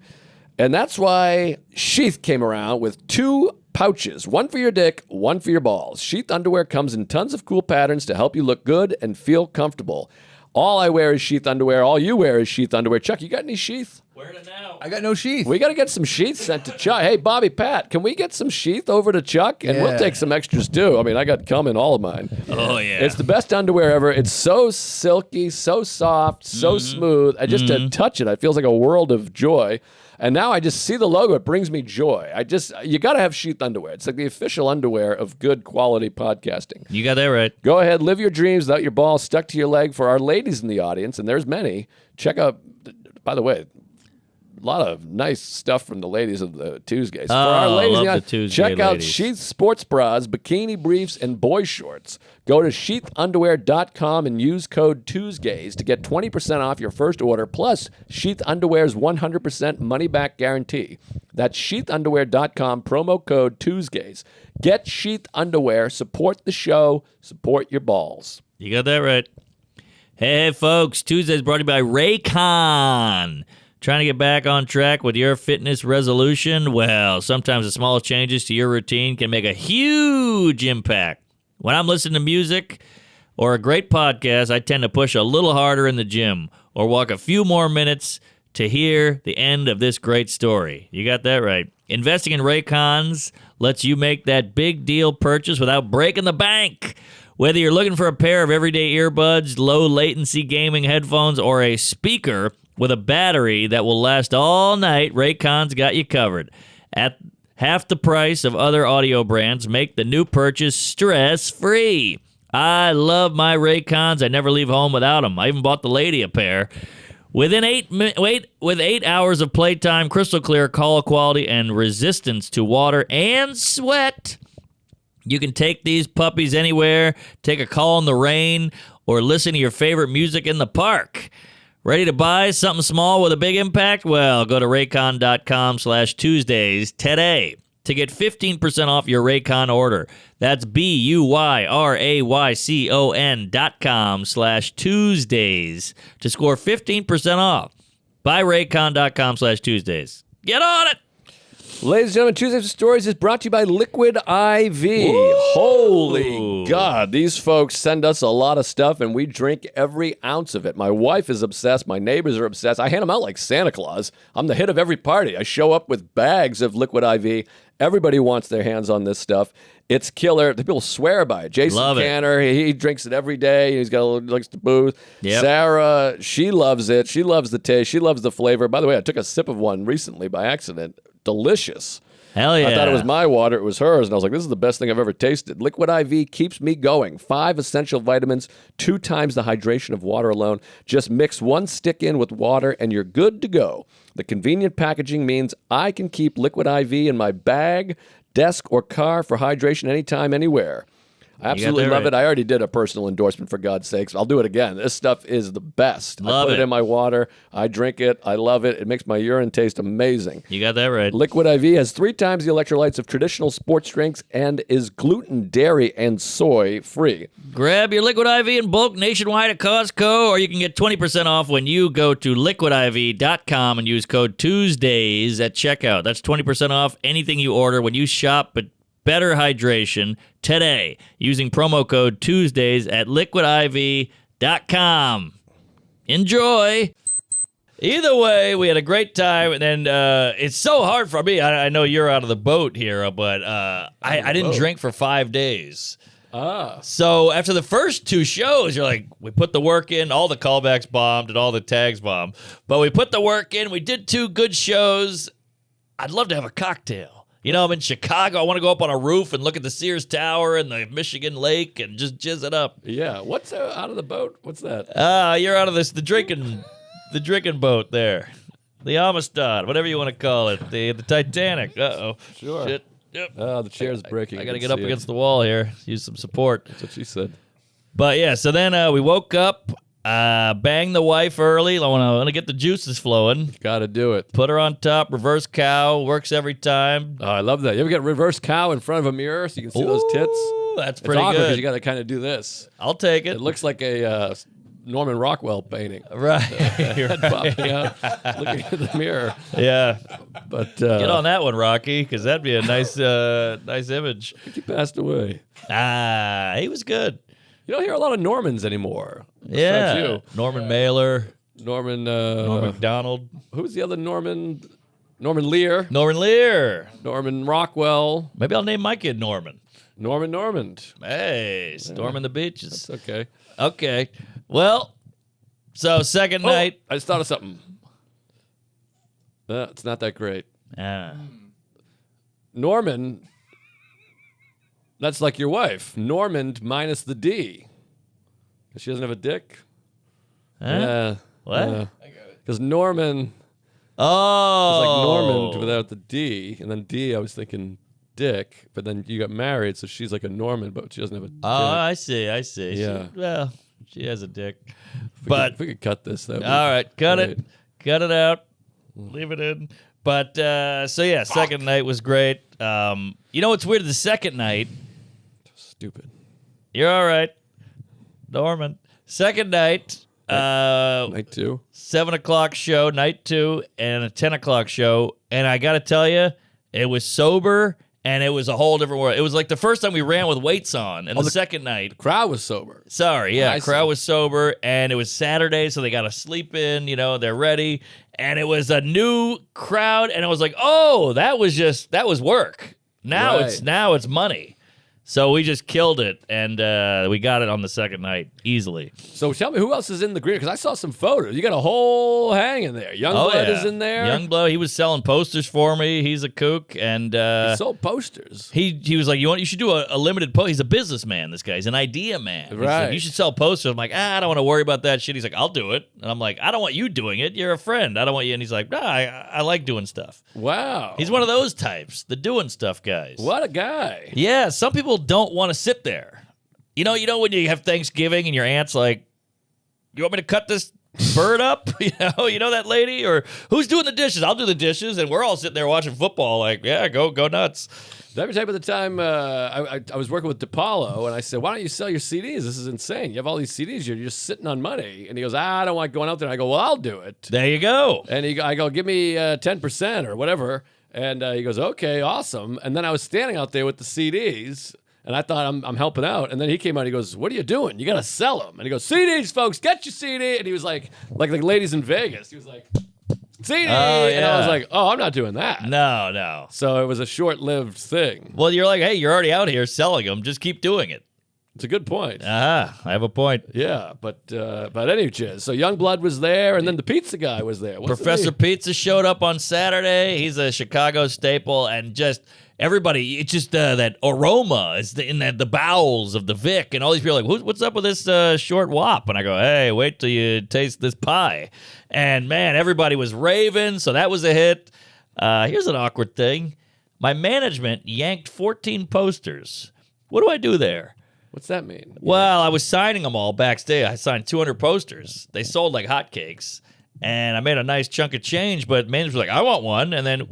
And that's why Sheath came around with 2 pouches, one for your dick, one for your balls. Sheath underwear comes in tons of cool patterns to help you look good and feel comfortable. All I wear is Sheath underwear. All you wear is Sheath underwear. Chuck, you got any Sheath? Where to now? I got no sheath. We got to get some Sheath sent to Chuck. Hey, Bobby Pat, can we get some Sheath over to Chuck? And we'll Yeah. take some extras too. I mean, I got cum in all of mine. Oh, yeah. It's the best underwear ever. It's so silky, so soft, so smooth. I just to touch it, it feels like a world of joy. And now I just see the logo. It brings me joy. You got to have Sheath underwear. It's like the official underwear of good quality podcasting. You got that right. Go ahead, live your dreams without your balls stuck to your leg. For our ladies in the audience, and there's many, check out, by the way, a lot of nice stuff from the ladies of the Tuesgays. For our ladies love in the the audience, Tuesgay check out ladies. Sheath sports bras, bikini briefs, and boy shorts. Go to sheathunderwear.com and use code Tuesgays to get 20% off your first order, plus Sheath Underwear's 100% money-back guarantee. That's sheathunderwear.com, promo code Tuesgays. Get Sheath Underwear, support the show, support your balls. You got that right. Hey, folks. Tuesday's brought to you by Raycon. Trying to get back on track with your fitness resolution? Well, sometimes the smallest changes to your routine can make a huge impact. When I'm listening to music or a great podcast, I tend to push a little harder in the gym or walk a few more minutes to hear the end of this great story. You got that right. Investing in Raycons lets you make that big deal purchase without breaking the bank. Whether you're looking for a pair of everyday earbuds, low latency gaming headphones, or a speaker with a battery that will last all night, Raycon's got you covered. At half the price of other audio brands, make the new purchase stress-free. I love my Raycons. I never leave home without them. I even bought the lady a pair. With 8 hours of playtime, crystal clear, call quality, and resistance to water and sweat, you can take these puppies anywhere, take a call in the rain, or listen to your favorite music in the park. Ready to buy something small with a big impact? Well, go to raycon.com/Tuesdays today to get 15% off your Raycon order. That's BUYRAYCON.com/Tuesdays to score 15% off. Buy raycon.com/Tuesdays. Get on it! Ladies and gentlemen, Tuesdays with Stories is brought to you by Liquid IV. Holy God, these folks send us a lot of stuff, and we drink every ounce of it. My wife is obsessed. My neighbors are obsessed. I hand them out like Santa Claus. I'm the hit of every party. I show up with bags of Liquid IV. Everybody wants their hands on this stuff. It's killer. The people swear by it. Jason Love it. Canner, he drinks it every day. He's got likes to booze. Yep. Sarah, she loves it. She loves the taste. She loves the flavor. By the way, I took a sip of one recently by accident. Delicious. Hell yeah. I thought it was my water. It was hers. And I was like, this is the best thing I've ever tasted. Liquid IV keeps me going. 5 essential vitamins, 2 times the hydration of water alone. Just mix 1 stick in with water and you're good to go. The convenient packaging means I can keep Liquid IV in my bag, desk, or car for hydration anytime, anywhere. I absolutely that love right. it. I already did a personal endorsement, for God's sakes. I'll do it again. This stuff is the best. I Love put it it. in my water. I drink it. I love it. It makes my urine taste amazing. You got that right. Liquid IV has 3 times the electrolytes of traditional sports drinks and is gluten, dairy, and soy free. Grab your Liquid IV in bulk nationwide at Costco, or you can get 20% off when you go to liquidiv.com and use code Tuesdays at checkout. That's 20% off anything you order when you shop at better hydration today using promo code Tuesdays at liquidiv.com. Enjoy. Either way, we had a great time, and it's so hard for me. I know you're out of the boat here, but I didn't drink for 5 days. So after the first 2 shows, you're like, we put the work in, all the callbacks bombed and all the tags bombed, but we put the work in. We did 2 good shows. I'd love to have a cocktail. You know, I'm in Chicago. I want to go up on a roof and look at the Sears Tower and the Michigan Lake and just jizz it up. Yeah. What's out of the boat? What's that? You're out of the drinking boat there. The Amistad, whatever you want to call it. The Titanic. Uh-oh. Sure. Shit. Yep. The chair's breaking. I got to get up against the wall here. Use some support. That's what she said. But yeah, so then we woke up, banged the wife early. I want to get the juices flowing. Got to do it. Put her on top, reverse cow, works every time. Oh, I love that. You ever get reverse cow in front of a mirror so you can see those tits? Ooh, that's It's pretty awkward good. because you got to kind of do this. I'll take it. It looks like a Norman Rockwell painting. Right. Head popping out, looking in the mirror. Yeah. But Get on that one, Rocky, because that'd be a nice image. he passed away. He was good. You don't hear a lot of Normans anymore. Yeah. Besides you. Norman Mailer, Norman. Norman McDonald, Who's the other Norman? Norman Lear. Norman Lear. Norman Rockwell. Maybe I'll name my kid Norman. Norman Normand. Hey, storming the beaches. That's okay. Okay. Well, so second night. I just thought of something. It's not that great. Norman. That's like your wife. Normand minus the D. She doesn't have a dick. Yeah. What? Because Norman Oh. is like Normand without the D. And then D, I was thinking dick. But then you got married, so she's like a Norman, but she doesn't have a dick. Oh, I see. Yeah. She has a dick. If we could cut this, that would be All right, cut great. it. Cut it out. Leave it in. But so yeah, second night was great. You know what's weird? The second night. Stupid. You're all right, Norman. Second night. Night 2. 7 o'clock show, night 2, and a 10 o'clock show. And I got to tell you, it was sober, and it was a whole different world. It was like the first time we ran with weights on, and the second night. Crowd was sober. Sorry, yeah, I crowd see. was sober, and it was Saturday, so they got to sleep in, they're ready. And it was a new crowd, and I was like, oh, that was work. Now Right. it's money. So we just killed it, and we got it on the second night easily. So tell me, who else is in the green? Because I saw some photos. You got a whole hang in there. Youngblood is in there. Youngblood, he was selling posters for me. He's a kook, and He sold posters. he was like, you should do a limited post. He's a businessman, this guy. He's an idea man. He's like, Right. you should sell posters. I'm like, I don't want to worry about that shit. He's like, I'll do it. And I'm like, I don't want you doing it. You're a friend. I don't want you. And he's like, nah, I like doing stuff. Wow. He's one of those types, the doing stuff guys. What a guy. Yeah, some people don't want to sit there. You know when you have Thanksgiving and your aunt's like, you want me to cut this bird up? You know that lady? Or who's doing the dishes? I'll do the dishes, and we're all sitting there watching football like, yeah, go nuts. Did I ever tell you about the time I was working with DePaulo, and I said, why don't you sell your CDs? This is insane. You have all these CDs. You're just sitting on money. And he goes, I don't like going out there. And I go, well, I'll do it. There you go. And I go, give me 10% or whatever. And he goes, okay, awesome. And then I was standing out there with the CDs, and I thought I'm helping out. And then he came out and he goes, what are you doing? You got to sell them. And he goes, CDs, folks, get your CD. And he was like ladies in Vegas. He was like, CD. Oh, And I yeah. was like, oh, I'm not doing that. No. So it was a short-lived thing. Well, you're like, hey, you're already out here selling them. Just keep doing it. It's a good point. I have a point. Yeah, but anyway, so Youngblood was there, and then the pizza guy was there. What's the Professor name? Pizza showed up on Saturday. He's a Chicago staple, and just everybody, it's just that aroma is in the bowels of the Vic, and all these people are like, what's up with this short wop? And I go, hey, wait till you taste this pie. And man, everybody was raving, so that was a hit. Here's an awkward thing. My management yanked 14 posters. What do I do there? What's that mean? Well, I was signing them all backstage. I signed 200 posters. They sold like hotcakes, and I made a nice chunk of change. But managers were like, "I want one," and then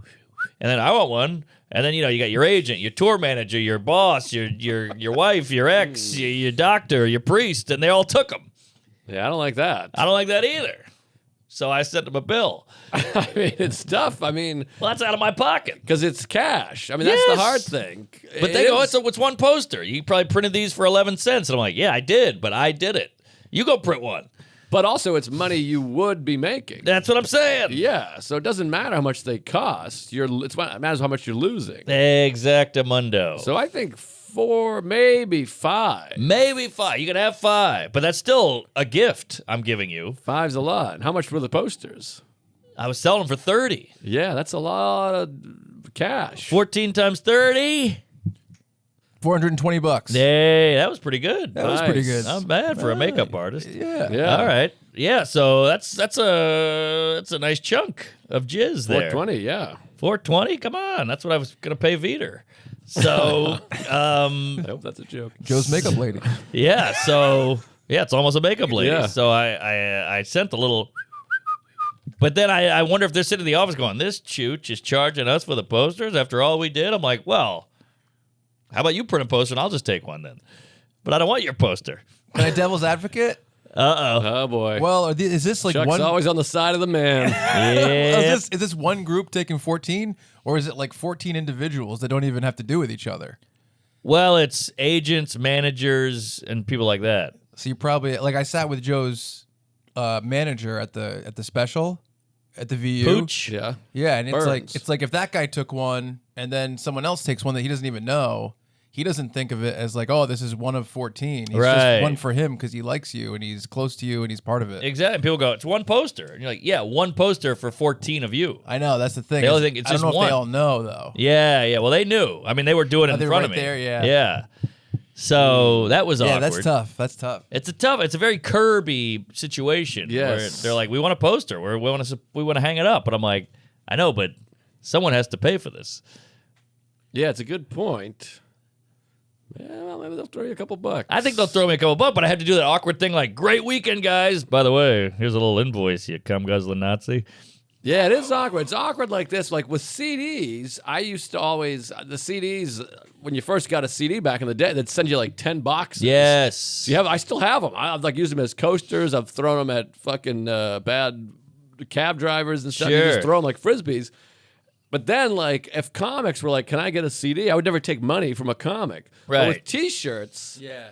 I want one, and then you got your agent, your tour manager, your boss, your wife, your ex, your doctor, your priest, and they all took them. Yeah, I don't like that. I don't like that either. So I sent him a bill. I mean, it's tough. I mean, Well, that's out of my pocket. because it's cash. I mean, that's the Yes. hard thing. But they go, it's one poster. You probably printed these for 11 cents. And I'm like, yeah, I did, but I did it. You go print one. But also, it's money you would be making. That's what I'm saying. Yeah, so it doesn't matter how much they cost. It matters how much you're losing. Exactamundo. So I think 4, maybe 5. Maybe 5. You can have 5, but that's still a gift I'm giving you. 5's a lot. How much were the posters? I was selling them for 30. Yeah, that's a lot of cash. 14 times 30. $420. Hey, that was pretty good. That was pretty good. Not bad for a makeup artist. Yeah. Yeah. All right. Yeah, so that's a nice chunk of jizz there. 420, yeah. 420? Come on. That's what I was going to pay Veter. So, I hope that's a joke. Joe's makeup lady. yeah, it's almost a makeup lady. Yeah. So I sent a little. But then I wonder if they're sitting in the office going, this chooch is charging us for the posters after all we did? I'm like, well, how about you print a poster and I'll just take one then? But I don't want your poster. Can I devil's advocate? Oh, boy. Well, is this like Chuck's one? always on the side of the man. Yeah. Is this one group taking 14, or is it like 14 individuals that don't even have to do with each other? Well, it's agents, managers, and people like that. So you probably I sat with Joe's manager at the special at the VU. Pooch. Yeah. Yeah, and Burns. it's like if that guy took one and then someone else takes one that he doesn't even know, he doesn't think of it as like, oh, this is one of 14. He's Right. just one for him because he likes you and he's close to you and he's part of it. Exactly. People go, it's one poster. And you're like, yeah, one poster for 14 of you. I know, that's the thing. They all think it's I don't just know one. if they all know though. Yeah. Well, they knew. I mean, they were doing it Oh, in they were front right of me. there, yeah. Yeah. So that was Yeah, awkward. that's tough. That's tough. It's a very Kirby situation. Yes. Where they're like, we want a poster. We want to hang it up. But I'm like, I know, but someone has to pay for this. Yeah, it's a good point. Yeah, well, maybe they'll throw you a couple bucks. I think they'll throw me a couple bucks, but I have to do that awkward thing like, great weekend, guys. By the way, here's a little invoice, you cum guzzling Nazi. Yeah, it is awkward. It's awkward like this. Like with CDs, I used to always, the CDs, when you first got a CD back in the day, they'd send you like 10 boxes. Yes. I still have them. I've like used them as coasters. I've thrown them at fucking bad cab drivers and stuff. You Sure. just throw them like Frisbees. But then, like, if comics were like, can I get a CD? I would never take money from a comic. But Right. with T-shirts, Yeah.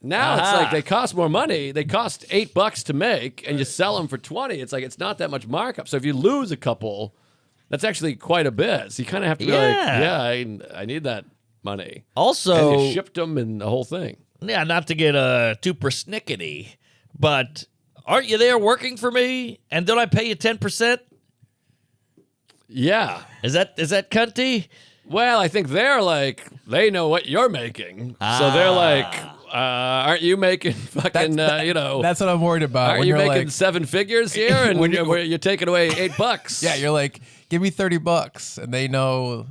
now it's Aha. like they cost more money. They cost $8 to make, and you sell them for 20. It's like it's not that much markup. So if you lose a couple, that's actually quite a bit. So you kind of have to be like, Yeah. I need that money. Also, And you shipped them and the whole thing. yeah, not to get too persnickety, but aren't you there working for me? And don't I pay you 10%? Yeah. Is that cunty? Well, I think they're like, they know what you're making. So they're like, aren't you making fucking, That's what I'm worried about. aren't when you you're making like, 7 figures here? And When you're taking away $8. yeah, you're like, give me $30, and they know,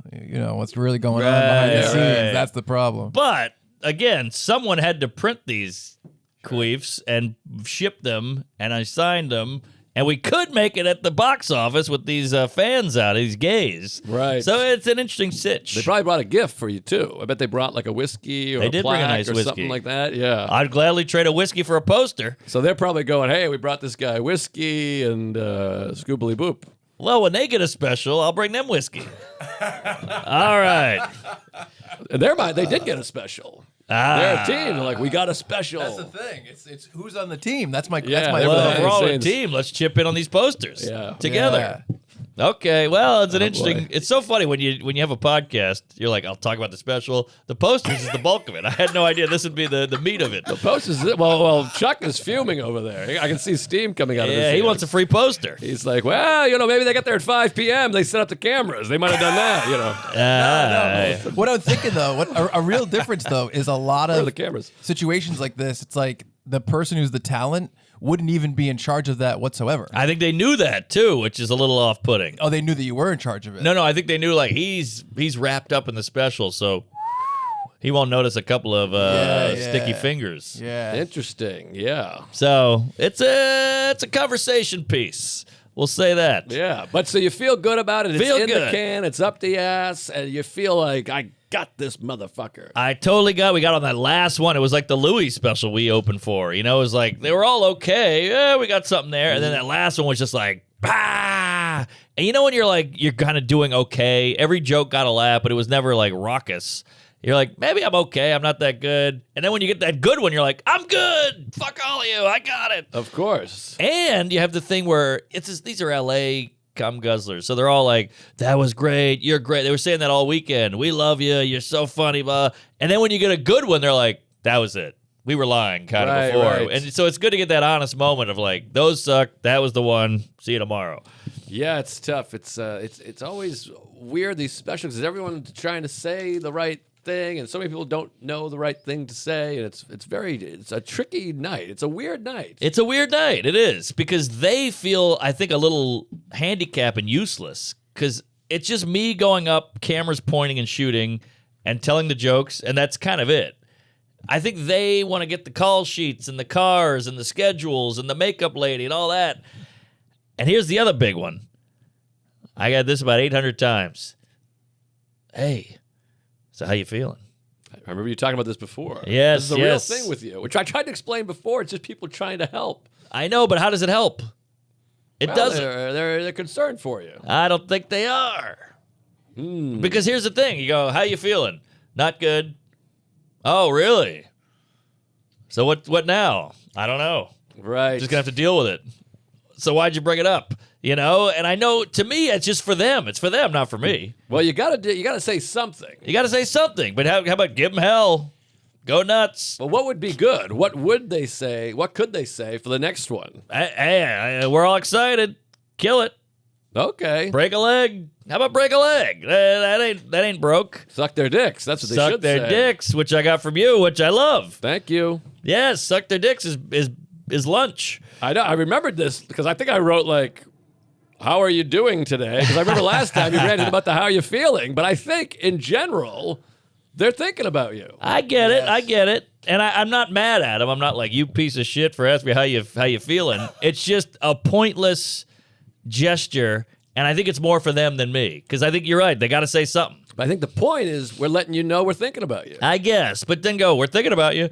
what's really going on behind the Right, scenes. right. That's the problem. But again, someone had to print these queefs and ship them, and I signed them. And we could make it at the box office with these fans out, these gays. Right. So it's an interesting sitch. They probably brought a gift for you too. I bet they brought like a whiskey or They a did bring a plaque nice or whiskey. something like that. Yeah. I'd gladly trade a whiskey for a poster. So they're probably going, hey, we brought this guy whiskey and scoobly boop. Well, when they get a special, I'll bring them whiskey. All right. And they did get a special. They're a team. They're like, we got a special. That's the thing. It's who's on the team. That's my Yeah, that's my they're Well, Yeah, if we're all a saying- team, let's chip in on these posters Yeah. together. Okay, well, it's an interesting. boy. It's so funny when you have a podcast. You're like, I'll talk about the special. The posters is the bulk of it. I had no idea this would be the meat of it. Posters. Well, Chuck is fuming over there. I can see steam coming out of his Yeah, he ears. wants a free poster. He's like, well, maybe they got there at 5 p.m. They set up the cameras. They might have done that, What I'm thinking though, what a real difference though is a lot Where are of the cameras? situations like this. It's like the person who's the talent wouldn't even be in charge of that whatsoever. I think they knew that too, which is a little off-putting. Oh, they knew that you were in charge of it. No, I think they knew like he's wrapped up in the special, so he won't notice a couple of sticky fingers. Yeah. Interesting. Yeah. So it's a conversation piece. We'll say that. Yeah. But so you feel good about it. It's Feel in the good. can. It's up the ass. And you feel like, I got this motherfucker. We got on that last one. It was like the Louis special we opened for. You know, it was like, they were all okay. Yeah, we got something there. And then that last one was just like, bah! And you know when you're kind of doing okay? Every joke got a laugh, but it was never like raucous. You're like, maybe I'm okay. I'm not that good. And then when you get that good one, you're like, I'm good. Fuck all of you. I got it. Of course. And you have the thing where these are L.A. cum guzzlers. So they're all like, that was great. You're great. They were saying that all weekend. We love you. You're so funny. Blah. And then when you get a good one, they're like, that was it. We were lying kind of before. Right. And so it's good to get that honest moment of like, those suck. That was the one. See you tomorrow. Yeah, it's tough. It's always weird, these specials, because everyone's trying to say the right thing, and so many people don't know the right thing to say, and it's a tricky night. It's a weird night. It's a weird night. It is, because they feel, I think, a little handicapped and useless, because it's just me going up, cameras pointing and shooting, and telling the jokes, and that's kind of it. I think they want to get the call sheets and the cars and the schedules and the makeup lady and all that. And here's the other big one. I got this about 800 times. Hey, so how you feeling? I remember you talking about this before. Yes, This is a real thing with you, which I tried to explain before. It's just people trying to help. I know, but how does it help? It Well, doesn't. They're concerned for you. I don't think they are. Because here's the thing. You go, how you feeling? Not good. Oh, really? So what now? I don't know. Right. Just going to have to deal with it. So why'd you bring it up? You know, and I know to me it's just for them. It's for them, not for me. Well, you gotta say something. You got to say something. But how about give them hell? Go nuts. Well, what would be good? What would they say? What could they say for the next one? Hey, we're all excited. Kill it. Okay. Break a leg. How about break a leg? That ain't broke. Suck their dicks. That's what they Suck should their say. dicks, which I got from you, which I love. Thank you. Yes, suck their dicks is lunch. I know. I remembered this because I think I wrote like, "How are you doing today?" Because I remember last time you ranted about the "How you feeling," but I think in general they're thinking about you. I get it, and I'm not mad at them. I'm not like, you piece of shit for asking me how you feeling. It's just a pointless gesture, and I think it's more for them than me, because I think you're right. They got to say something. But I think the point is we're letting you know we're thinking about you. I guess, but then we're thinking about you.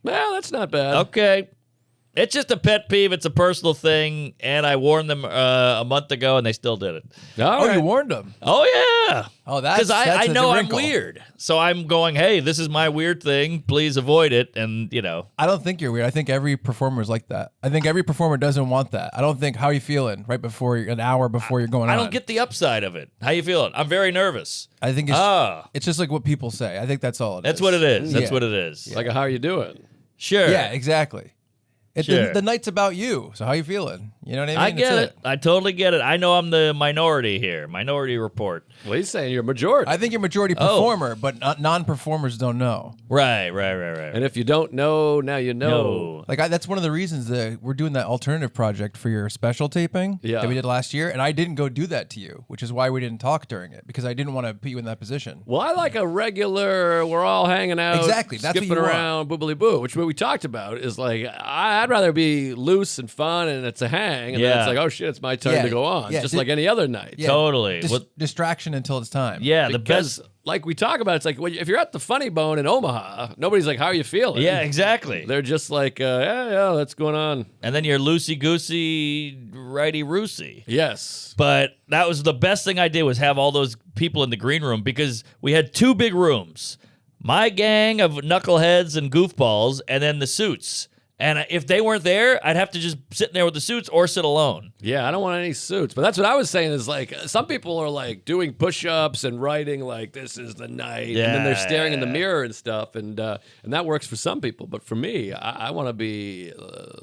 Well, that's not bad. Okay. It's just a pet peeve. It's a personal thing, and I warned them a month ago, and they still did it. All Oh, right. you warned them. Oh, yeah. Oh, that's because I a know I'm wrinkle. weird. So I'm going, hey, this is my weird thing. Please avoid it. And, you know. I don't think you're weird. I think every performer is like that. I think every performer doesn't want that. I don't think how you feeling right before an hour before you're going on. I don't get the upside of it. How you feeling? I'm very nervous. I think it's just like what people say. I think that's all it is. That's what it is. That's Yeah. what it is. Like, how are you doing? Sure. Yeah, exactly. Sure. The night's about you. So how you feeling? You know what I mean? I get That's it. I totally get it. I know I'm the minority here. Minority report. Well, he's saying you're a majority. I think you're majority performer, but non-performers don't know. Right. And if you don't know, now you know. No. Like that's one of the reasons that we're doing that alternative project for your special taping Yeah. that we did last year, and I didn't go do that to you, which is why we didn't talk during it, because I didn't want to put you in that position. Well, I like a regular, we're all hanging out, Exactly, that's what skipping you want. around, boobly boo, which what we talked about is like, I'd rather be loose and fun and it's a hang, and then Yeah. it's like, oh shit, it's my turn Yeah, to go on, yeah, just like any other night. Yeah. Totally. Distraction until it's time. Yeah, the Because best. like we talk about, it's like if you're at the Funny Bone in Omaha, nobody's like, how are you feeling? Yeah, exactly. They're just like, yeah, what's going on? And then you're loosey-goosey, righty-roosey. Yes. But that was the best thing I did, was have all those people in the green room, because we had two big rooms. My gang of knuckleheads and goofballs, and then the suits. And if they weren't there, I'd have to just sit in there with the suits or sit alone. Yeah, I don't want any suits. But that's what I was saying is like, some people are like doing push-ups and writing like, this is the night. And then they're staring in the mirror and stuff. And that works for some people. But for me, I want to be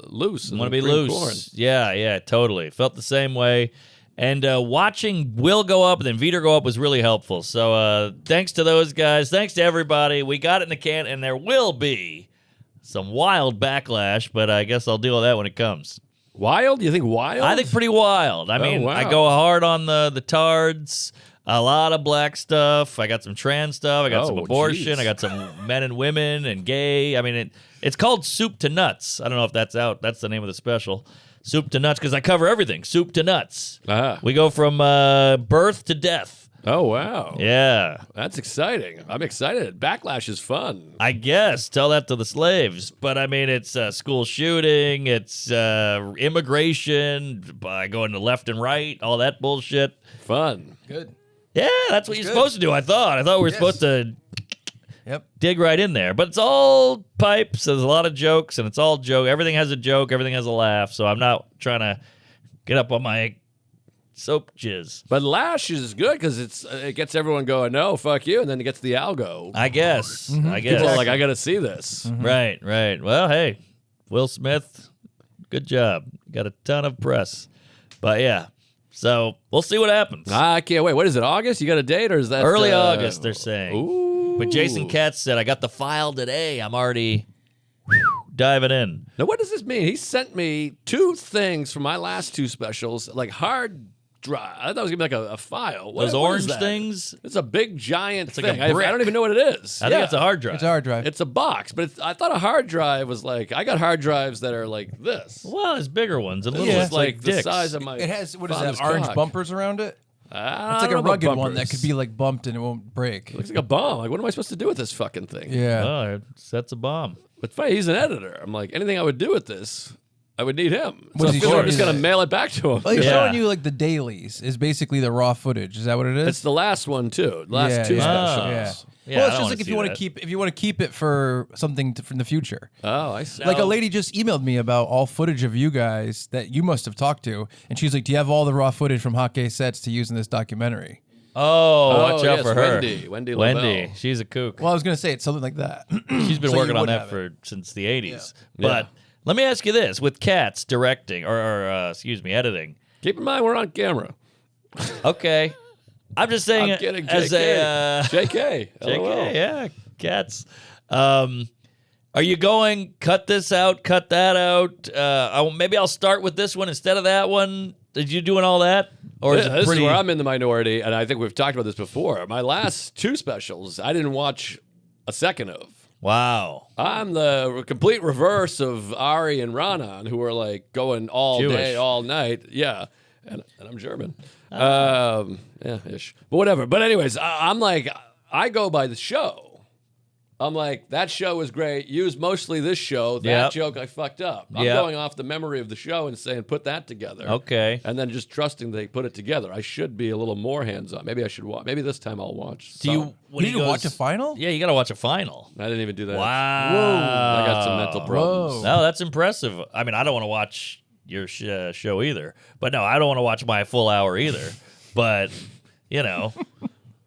loose. I want to be loose. Corn. Yeah, totally. Felt the same way. And watching Will go up and then Vitor go up was really helpful. So thanks to those guys. Thanks to everybody. We got it in the can, and there will be some wild backlash, but I guess I'll deal with that when it comes. Wild? You think wild? I think pretty wild. I mean, wow. I go hard on the tards, a lot of black stuff. I got some trans stuff. I got some abortion. geez. I got some men and women and gay. I mean, it's called Soup to Nuts. I don't know if that's out. That's the name of the special. Soup to Nuts, because I cover everything. Soup to Nuts. Uh-huh. We go from birth to death. Oh, wow. Yeah. That's exciting. I'm excited. Backlash is fun. I guess. Tell that to the slaves. But I mean, it's school shooting, it's immigration, by going to left and right, all that bullshit. Fun. Good. Yeah, that's what you're supposed to do, I thought. I thought we were supposed to dig right in there. But it's all pipes. There's a lot of jokes, and it's all joke. Everything has a joke. Everything has a laugh. So I'm not trying to get up on my soap jizz. But Lash is good because it gets everyone going, no, fuck you, and then it gets the algo. I guess. I guess. People are like, I got to see this. Right. Well, hey, Will Smith, good job. Got a ton of press. But yeah, so we'll see what happens. I can't wait. What is it, August? You got a date, or is that Early August, they're saying. Ooh. But Jason Katz said, I got the file today. I'm already diving in. Now, what does this mean? He sent me 2 things from my last 2 specials, like hard drive. I thought it was going to be like a file. Those what orange is that? things? It's a big, giant like thing. a brick. I don't even know what it is. I think it's a hard drive. It's a hard drive. It's a box, but I thought a hard drive was like, I got hard drives that are like this. Well, it's bigger ones. And This little is like the dicks. size of my It has, what is father's that, orange cock. bumpers around it? I It's don't like know a about rugged one that bumpers. could be like bumped and it won't break. Looks like a bomb. Like, what am I supposed to do with this fucking thing? Yeah. Oh, it sets a bomb. But funny, he's an editor. I'm like, anything I would do with this, I would need him. What So does I he feel like show I'm just you going to then? mail it back to him. Well, he's Yeah. showing you like the dailies is basically the raw footage. Is that what it is? It's the last one, too. Last Yeah, 2 yeah. specials. Yeah, well, I it's don't just like if see you want to that. keep it for something from the future. Oh, I see. Like a lady just emailed me about all footage of you guys that you must have talked to, and she's like, "Do you have all the raw footage from hot gay sets to use in this documentary?" Oh, watch out yes, for her. Wendy Wendy. Lavelle. She's a kook. Well, I was gonna say it's something like that. She's been so you working on would that have since the 80s. Yeah. But let me ask you this. With Katz directing, or excuse me, editing. Keep in mind, we're on camera. Okay. I'm just saying I'm kidding, as a... JK. JK, LOL. yeah, Katz. Are you going, cut this out, cut that out? Maybe I'll start with this one instead of that one. Did you doing all that? Or is it This pretty... is where I'm in the minority, and I think we've talked about this before. My last 2 specials, I didn't watch a second of. Wow. I'm the complete reverse of Ari and Ranan, who are like going all Jewish. day, all night. Yeah, and I'm German. Yeah, ish. But whatever. But anyways, I'm like, I go by the show. I'm like, that show was great. Use mostly this show. That Yep. joke I fucked up. I'm Yep. going off the memory of the show and saying, put that together. Okay. And then just trusting they put it together. I should be a little more hands-on. Maybe I should watch. Maybe this time I'll watch. Do you... some. when You he need to goes- watch a final? Yeah, you got to watch a final. I didn't even do that. Wow. I got some mental problems. No, that's impressive. I mean, I don't want to watch your show either. But no, I don't want to watch my full hour either. But, you know,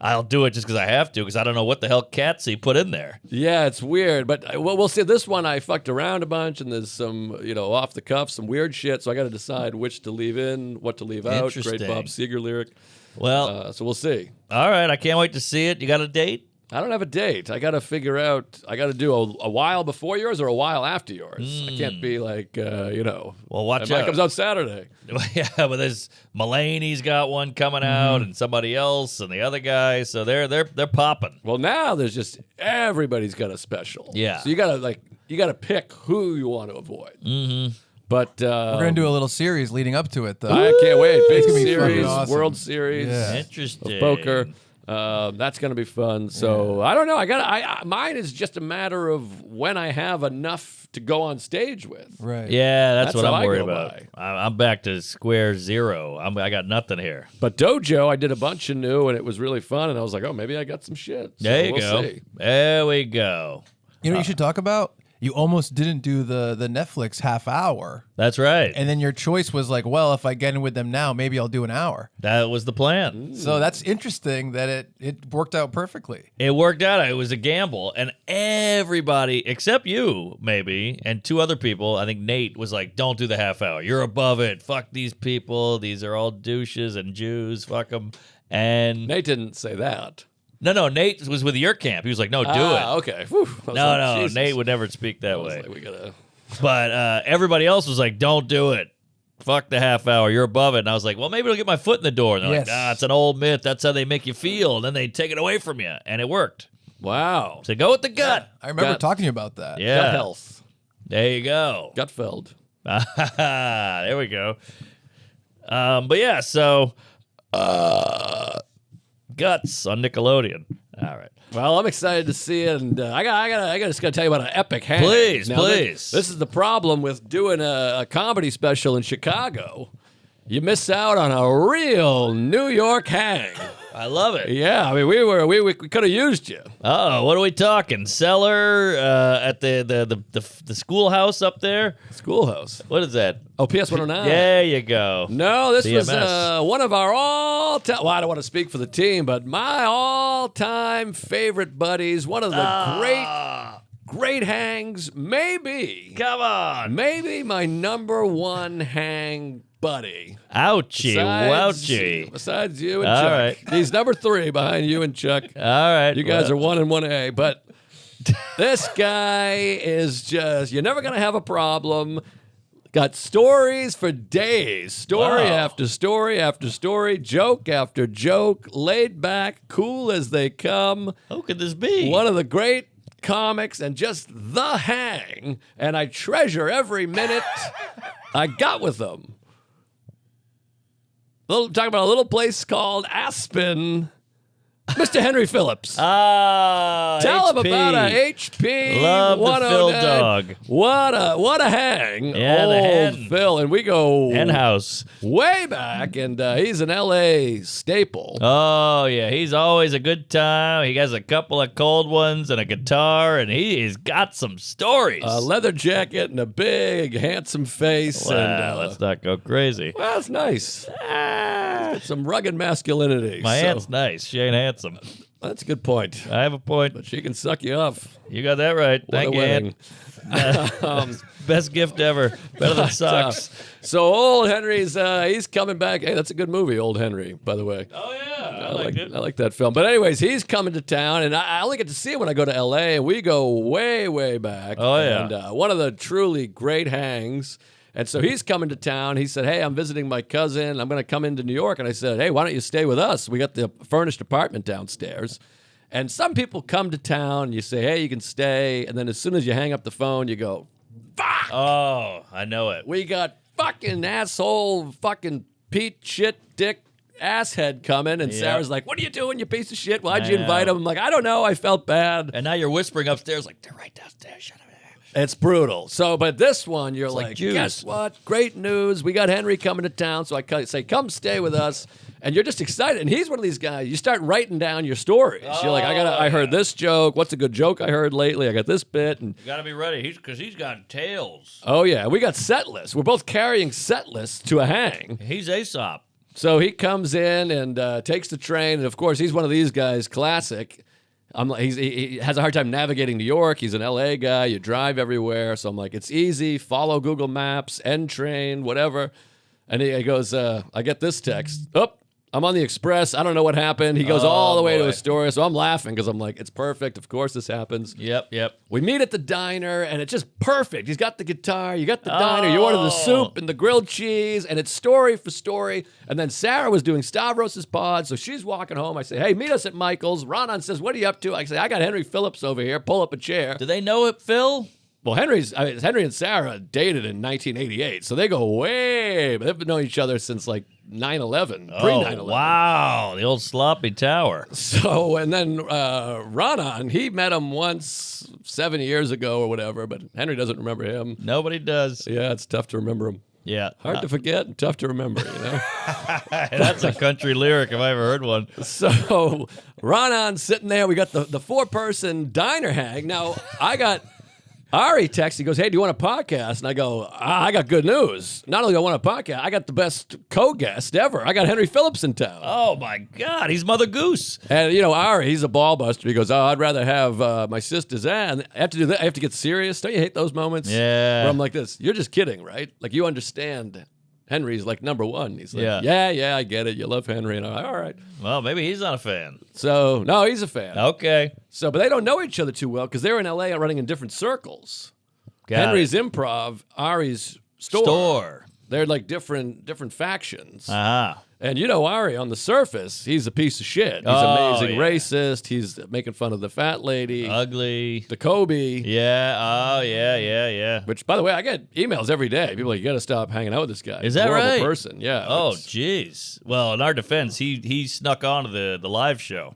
I'll do it just because I have to, because I don't know what the hell Katsy put in there. Yeah, it's weird, but we'll see. This one I fucked around a bunch, and there's some, off the cuff, some weird shit. So I got to decide which to leave in, what to leave out. Great Interesting. Bob Seger lyric. Well, So we'll see. all right. I can't wait to see it. You got a date? I don't have a date. I got to figure out. I got to do a while before yours or a while after yours. I can't be like, Well, watch mine out. comes out Saturday. Yeah, but there's Mulaney's got one coming out, and somebody else, and the other guy. So they're popping. Well, now there's just everybody's got a special. Yeah. So you gotta pick who you want to avoid. Mm-hmm. But We're gonna do a little series leading up to it, though. I can't wait. Big gonna be fucking series, awesome. World Series. Yeah. Interesting. Of poker. That's gonna be fun. So I don't know. Mine is just a matter of when I have enough to go on stage with. Right. Yeah, that's what how I'm I worried go about. by. I'm back to square zero. I got nothing here. But Dojo, I did a bunch of new, and it was really fun. And I was like, oh, maybe I got some shit. So There you we'll go. see. There we go. You know what you should talk about? You almost didn't do the Netflix half hour. That's right. And then your choice was like, well, if I get in with them now, maybe I'll do an hour. That was the plan. So that's interesting that it worked out perfectly. It worked out. It was a gamble. And everybody, except you, maybe, and 2 other people, I think Nate was like, don't do the half hour. You're above it. Fuck these people. These are all douches and Jews. Fuck them. And Nate didn't say that. no, Nate was with your camp. He was like, no, do it. Okay. Whew. I was No, like, no, Jesus. Nate would never speak that I was way. like, we gotta. But everybody else was like, don't do it. Fuck the half hour. You're above it. And I was like, well, maybe it'll get my foot in the door. And they're Yes. like, it's an old myth. That's how they make you feel. And then they take it away from you. And it worked. Wow. So go with the gut. I remember Gut. talking to you about that. Yeah. Gut health. There you go. Gutfeld. There we go. But yeah, so Guts on Nickelodeon. All right. Well, I'm excited to see it, and I just gotta tell you about an epic hang. Please, Now, please. This is the problem with doing a comedy special in Chicago. You miss out on a real New York hang. I love it. Yeah, I mean, we could have used you. Oh, what are we talking? Cellar at the schoolhouse up there? Schoolhouse. What is that? Oh, PS 109. There you go. No, this was CMS. one of our all-time. Well, I don't want to speak for the team, but my all-time favorite buddies. One of the great hangs. Maybe Come on. my number one hang buddy. Ouchie, wouchie. Besides you and All Chuck. right. He's number 3 behind you and Chuck. All right. You guys are 1 and 1A, but this guy is just, you're never going to have a problem. Got stories for days. Story Wow. after story after story, joke after joke, laid back, cool as they come. Who could this be? One of the great comics and just the hang. And I treasure every minute I got with them. Talking about a little place called Aspen. Mr. Henry Phillips. Tell him about a HP Love the 109. Phil dog. What a hang. Yeah, the Old hen. Phil. And we go Hen house. way back, and he's an LA staple. Oh, yeah. He's always a good time. He has a couple of cold ones and a guitar, and he's got some stories. A leather jacket and a big, handsome face. Wow, and, let's not go crazy. well, it's nice. Some rugged masculinity. My so- aunt's nice. She ain't handsome. That's a good point. I have a point. But she can suck you off. You got that right. What a Thank you, wedding. Aunt. Best gift ever. Better than socks. So old Henry's he's coming back. Hey, that's a good movie, Old Henry, by the way. Oh, yeah. I like that film. But anyways, he's coming to town, and I only get to see him when I go to L.A., and we go way, way back. Oh, yeah. And one of the truly great hangs. And so he's coming to town. He said, hey, I'm visiting my cousin. I'm going to come into New York. And I said, hey, why don't you stay with us? We got the furnished apartment downstairs. And some people come to town, you say, hey, you can stay. And then as soon as you hang up the phone, you go, fuck! Oh, I know it. We got fucking asshole, fucking Pete, shit, dick, asshead coming. And Yep. Sarah's like, what are you doing, you piece of shit? Why'd I you invite know. him? I'm like, I don't know. I felt bad. And now you're whispering upstairs like, they're right downstairs. Shut up. It's brutal. So, but this one, you're like like, Jews. guess what? Great news. We got Henry coming to town. So I say, come stay with us. And you're just excited. And he's one of these guys, you start writing down your stories. You're like, I heard this joke. What's a good joke I heard lately? I got this bit. And You got to be ready because he's got tales. oh, yeah, we got set lists. We're both carrying set lists to a hang. He's Aesop. So he comes in and takes the train. And of course, he's one of these guys, classic. He has a hard time navigating New York. He's an LA guy. You drive everywhere. So I'm like, it's easy. Follow Google Maps, N train, whatever. And he goes, I get this text. Oh, I'm on the express. I don't know what happened. He goes all the way to boy. his story. So I'm laughing because I'm like, it's perfect. Of course this happens. Yep. We meet at the diner, and it's just perfect. He's got the guitar, you got the diner, you order the soup and the grilled cheese, and it's story for story. And then Sarah was doing Stavros' pod, so she's walking home. I say, hey, meet us at Michael's. Ronan says, what are you up to? I say, I got Henry Phillips over here. Pull up a chair. Do they know it, Phil? Well, Henry and Sarah dated in 1988, so they go way, but they've known each other since like 9/11, pre-9/11. Oh, wow. The old sloppy tower. So, and then Ronan, he met him once 7 years ago or whatever, but Henry doesn't remember him. Nobody does. Yeah, it's tough to remember him. Yeah. Hard to forget and tough to remember, you know? That's a country lyric if I ever heard one. So Ronan's sitting there. We got the 4-person diner hang. Now, I got Ari text. He goes, hey, do you want a podcast? And I go, I got good news. Not only do I want a podcast, I got the best co-guest ever. I got Henry Phillips in town. Oh, my God. He's Mother Goose. And, you know, Ari, he's a ball buster. He goes, I'd rather have my sister's and I have to do that. I have to get serious. Don't you hate those moments? Yeah. Where I'm like this. You're just kidding, right? Like, you understand Henry's like number one. He's like, Yeah. yeah, I get it. You love Henry. And I'm like, all right. Well, maybe he's not a fan. So, no, he's a fan. Okay. So, but they don't know each other too well because they're in L.A. running in different circles. Got Henry's it. improv, Ari's store. Store. They're like different factions. Ah. And you know Ari, on the surface, he's a piece of shit. He's Oh, amazing yeah. racist. He's making fun of the fat lady, Ugly. the Kobe. Yeah. Oh, yeah. Which, by the way, I get emails every day. People are like, you got to stop hanging out with this guy. Is that Horrible right? person. Yeah. Oh, It's- jeez. Well, in our defense, he snuck onto the live show.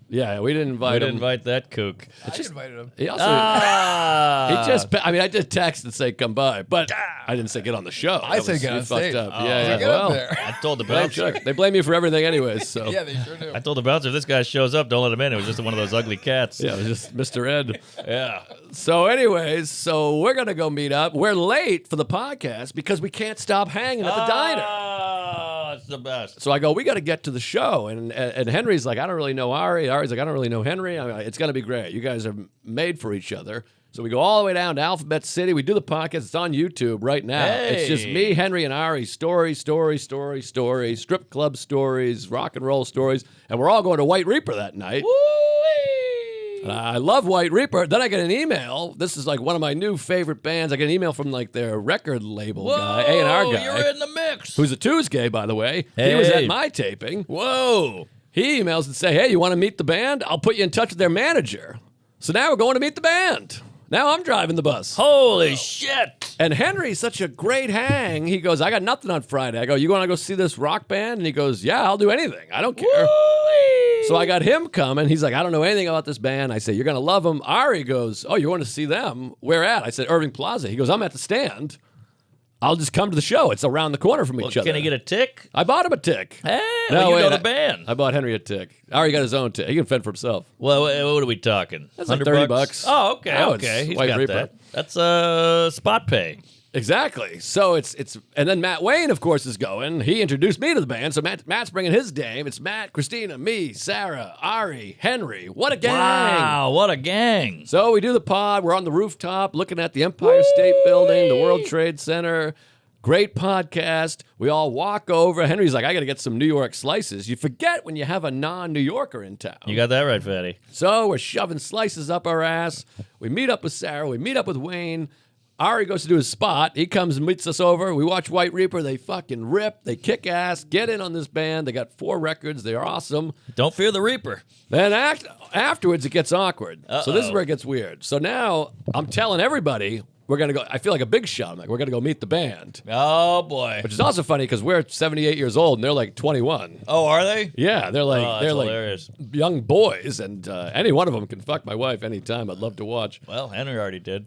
yeah. We didn't I invite didn't him. invite that kook. I invited him. He also. Ah. He just, I mean, I did text and say, come by, but I didn't say get on the show. I That said was- get you on fucked stage. up. Oh. Yeah, Get well, up there. I told the they, bouncer. they blame you for everything anyways, so. Yeah, they sure do. I told the bouncer, if this guy shows up, don't let him in. It was just one of those ugly cats. Yeah, it was just Mr. Ed. Yeah. So, anyways, so we're going to go meet up. We're late for the podcast because we can't stop hanging at the diner. Oh, it's the best. So I go, we got to get to the show. And Henry's like, I don't really know Ari. Ari's like, I don't really know Henry. I mean, it's going to be great. You guys are made for each other. So we go all the way down to Alphabet City. We do the podcast. It's on YouTube right now. It's just Hey. me, Henry, and Ari. Story, strip club stories, rock and roll stories. And we're all going to White Reaper that night. Woo-wee. I love White Reaper. Then I get an email. This is like one of my new favorite bands. I get an email from like their record label guy, A&R guy, You're in the mix. who's a Tuesgay, by the way. He was Hey. at my taping. Whoa. He emails and say, hey, you want to meet the band? I'll put you in touch with their manager. So now we're going to meet the band. Now I'm driving the bus. Holy shit. And Henry's such a great hang. He goes, I got nothing on Friday. I go, you want to go see this rock band? And he goes, yeah, I'll do anything. I don't care. Woo-wee. So I got him coming. He's like, I don't know anything about this band. I say, you're going to love them. Ari goes, oh, you want to see them? Where at? I said, Irving Plaza. He goes, I'm at the stand. I'll just come to the show. It's around the corner from each other. Can he get a tick? I bought him a tick. Hey, No, well, you wait, know the band. I bought Henry a tick. Ari got his own tick. He can fend for himself. Well, what are we talking? That's like 100 $30. Oh, okay, Now it's okay. He's White got Reaper. that. That's spot pay. Exactly. So it's and then Matt Wayne, of course, is going. He introduced me to the band. So Matt's bringing his dame. It's Matt, Christina, me, Sarah, Ari, Henry. What a gang! Wow, what a gang. So we do the pod. We're on the rooftop looking at the Empire State Building, the World Trade Center. Great podcast. We all walk over. Henry's like, I got to get some New York slices. You forget when you have a non-New Yorker in town. You got that right, Fatty. So we're shoving slices up our ass. We meet up with Sarah. We meet up with Wayne. Ari goes to do his spot. He comes and meets us over. We watch White Reaper. They fucking rip. They kick ass. Get in on this band. They got 4 records. They're awesome. Don't fear the Reaper. Then afterwards, it gets awkward. So this is Uh-oh. where it gets weird. So now I'm telling everybody we're going to go. I feel like a big shot. I'm like, we're going to go meet the band. Oh, boy. Which is also funny because we're 78 years old and they're like 21. Oh, are they? Yeah, they're like Oh, that's they're like hilarious. young boys, and any one of them can fuck my wife anytime. I'd love to watch. Well, Henry already did.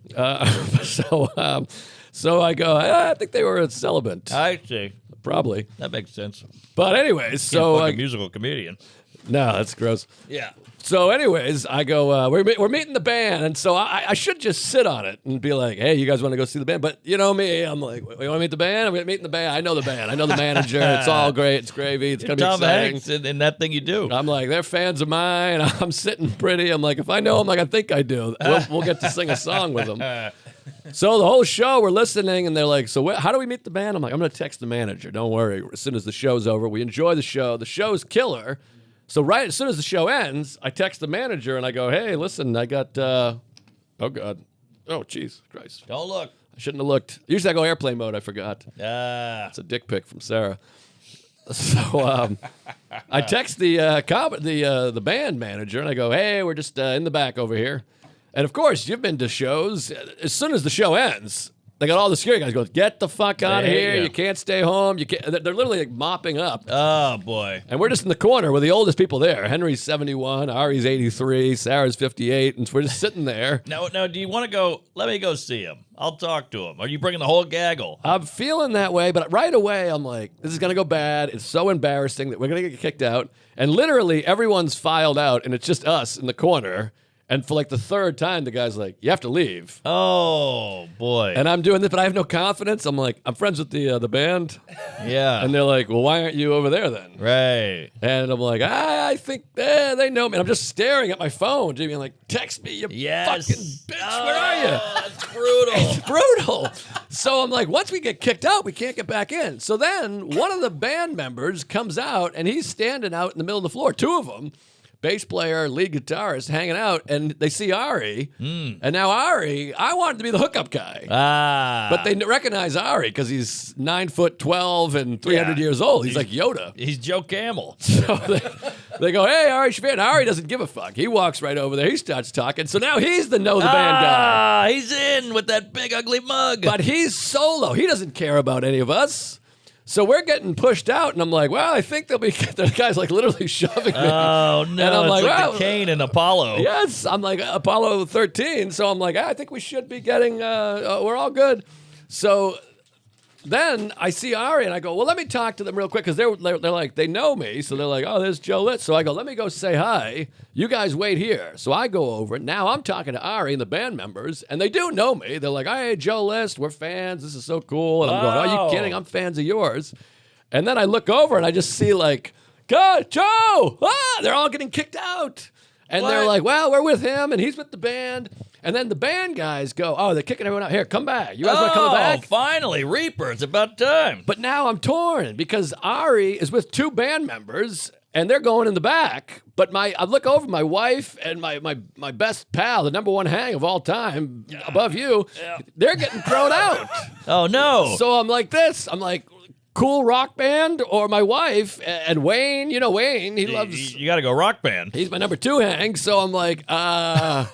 So I go. I think they were celibate, I see. probably. That makes sense. But anyways, so Fuck a musical comedian. no, that's gross. Yeah. So anyways, I go. We're meeting the band, and so I should just sit on it and be like, hey, you guys want to go see the band? But you know me, I'm like, we want to meet the band. I'm meeting the band. I know the band. I know the manager. It's all great. It's gravy. It's gonna be Tom exciting. Hanks in that thing you do. I'm like, they're fans of mine. I'm sitting pretty. I'm like, if I know them like I think I do, we'll get to sing a song with them. So the whole show, we're listening, and they're like, so how do we meet the band? I'm like, I'm going to text the manager. Don't worry. As soon as the show's over, we enjoy the show. The show's killer. So right as soon as the show ends, I text the manager, and I go, hey, listen, I got, oh, God. Oh, jeez, Christ. Don't look. I shouldn't have looked. Usually I go airplane mode. I forgot. Ah. It's a dick pic from Sarah. So I text the band manager and I go, hey, we're just in the back over here. And of course, you've been to shows. As soon as the show ends, they got all the security guys going, get the fuck out of There you here. go. You can't stay home. You can't. They're literally like mopping up. Oh, boy. And we're just in the corner. We're the oldest people there. Henry's 71, Ari's 83, Sarah's 58, and we're just sitting there. Now, do you want to go? Let me go see him. I'll talk to him. Are you bringing the whole gaggle? I'm feeling that way, but right away I'm like, this is going to go bad. It's so embarrassing that we're going to get kicked out. And literally everyone's filed out, and it's just us in the corner. And for like the 3rd time, the guy's like, you have to leave. Oh, boy. And I'm doing this, but I have no confidence. I'm like, I'm friends with the band. Yeah. And they're like, well, why aren't you over there then? Right. And I'm like, I think they know me. And I'm just staring at my phone, Jimmy. I'm like, text me, you Yes. fucking bitch. Where are you? That's brutal. It's brutal. So I'm like, once we get kicked out, we can't get back in. So then one of the band members comes out, and he's standing out in the middle of the floor, 2 of them, bass player, lead guitarist hanging out, and they see Ari, and now Ari, I wanted to be the hookup guy. But they recognize Ari because he's 9'12" and 300 years old. He's like Yoda. He's Joe Camel. So they go, hey, Ari Shaffir. And Ari doesn't give a fuck. He walks right over there. He starts talking. So now he's the know the band guy. He's in with that big ugly mug. But he's solo. He doesn't care about any of us. So we're getting pushed out, and I'm like, well, I think they'll be. The guy's like literally shoving me. Oh no! And I'm it's like, like well, the Cain and Apollo. Yes, I'm like Apollo 13. So I'm like, I think we should be getting. We're all good. So then I see Ari, and I go, well, let me talk to them real quick because they're like they know me, so they're like, oh, there's Joe Litz. So I go, let me go say hi. You guys wait here. So I go over. Now I'm talking to Ari and the band members, and they do know me. They're like, hey, Joe Litz, we're fans. This is so cool. And I'm going, are you kidding? I'm fans of yours. And then I look over and I just see like, God, Joe! They're all getting kicked out. And they're like, well, we're with him, and he's with the band. And then the band guys go, oh, they're kicking everyone out. Here, come back. You guys want to come back? Finally, Reaper. It's about time. But now I'm torn because Ari is with two band members, and they're going in the back. But I look over my wife and my best pal, the number one hang of all time, above you, they're getting thrown out. Oh, no. So I'm like this. I'm like, cool rock band or my wife and Wayne. You know Wayne. He loves. You got to go rock band. He's my number two hang. So I'm like, let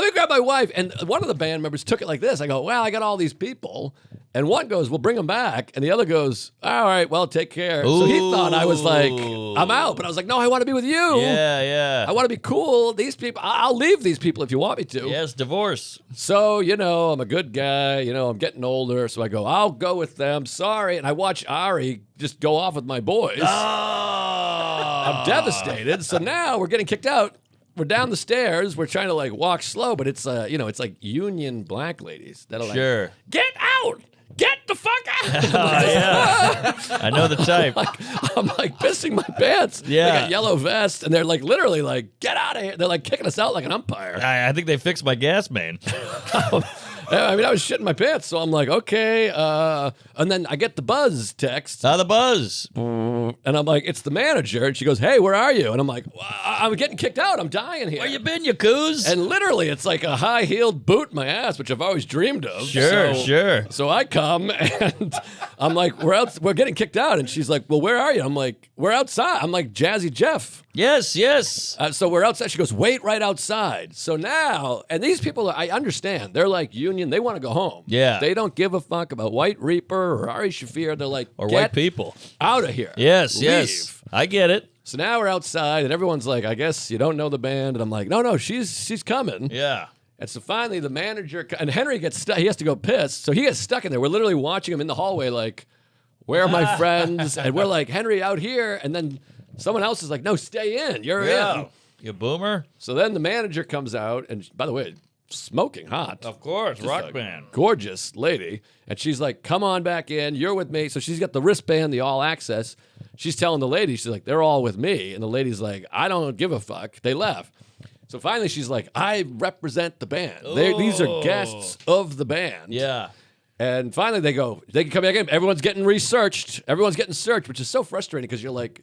me grab my wife. And one of the band members took it like this. I go, well, I got all these people. And one goes, well, bring them back. And the other goes, all right, well, take care. So he thought I was like, I'm out. But I was like, no, I want to be with you. Yeah. I want to be cool. These people, I'll leave these people if you want me to. Yes, divorce. So, I'm a good guy. I'm getting older. So I go, I'll go with them. Sorry. And I watch Ari just go off with my boys. I'm devastated. So now we're getting kicked out. We're down the stairs. We're trying to like walk slow, but it's it's like union black ladies that are like, get out. Get the fuck out! I know the type. I'm like pissing my pants. Yeah. They got yellow vests, and they're like literally like, get out of here. They're like kicking us out like an umpire. I think they fixed my gas main. I mean, I was shitting my pants, so I'm like, okay. And then I get the buzz text. The buzz. And I'm like, it's the manager. And she goes, hey, where are you? And I'm like, I'm getting kicked out. I'm dying here. Where you been, you coos? And literally, it's like a high-heeled boot in my ass, which I've always dreamed of. Sure. So I come, and I'm like, we're getting kicked out. And she's like, well, where are you? I'm like, we're outside. I'm like, Jazzy Jeff. Yes. So we're outside. She goes, wait right outside. So now, and these people, I understand. They're like union. They want to go home. Yeah. They don't give a fuck about White Reaper or Ari Shaffir. They're like, or white people. Out of here. Yes. I get it. So now we're outside, and everyone's like, I guess you don't know the band. And I'm like, no, she's coming. Yeah. And so finally the manager, and Henry gets stuck. He has to go piss. So he gets stuck in there. We're literally watching him in the hallway like, where are my friends? And we're like, Henry, out here. And then someone else is like, no, stay in. You're in. You boomer. So then the manager comes out, and by the way, smoking hot. Of course, Just rock band. Gorgeous lady. And she's like, come on back in. You're with me. So she's got the wristband, the all access. She's telling the lady, she's like, they're all with me. And the lady's like, I don't give a fuck. They left. So finally she's like, I represent the band. These are guests of the band. Yeah. And finally they can come back in. Everyone's getting researched. Everyone's getting searched, which is so frustrating because you're like,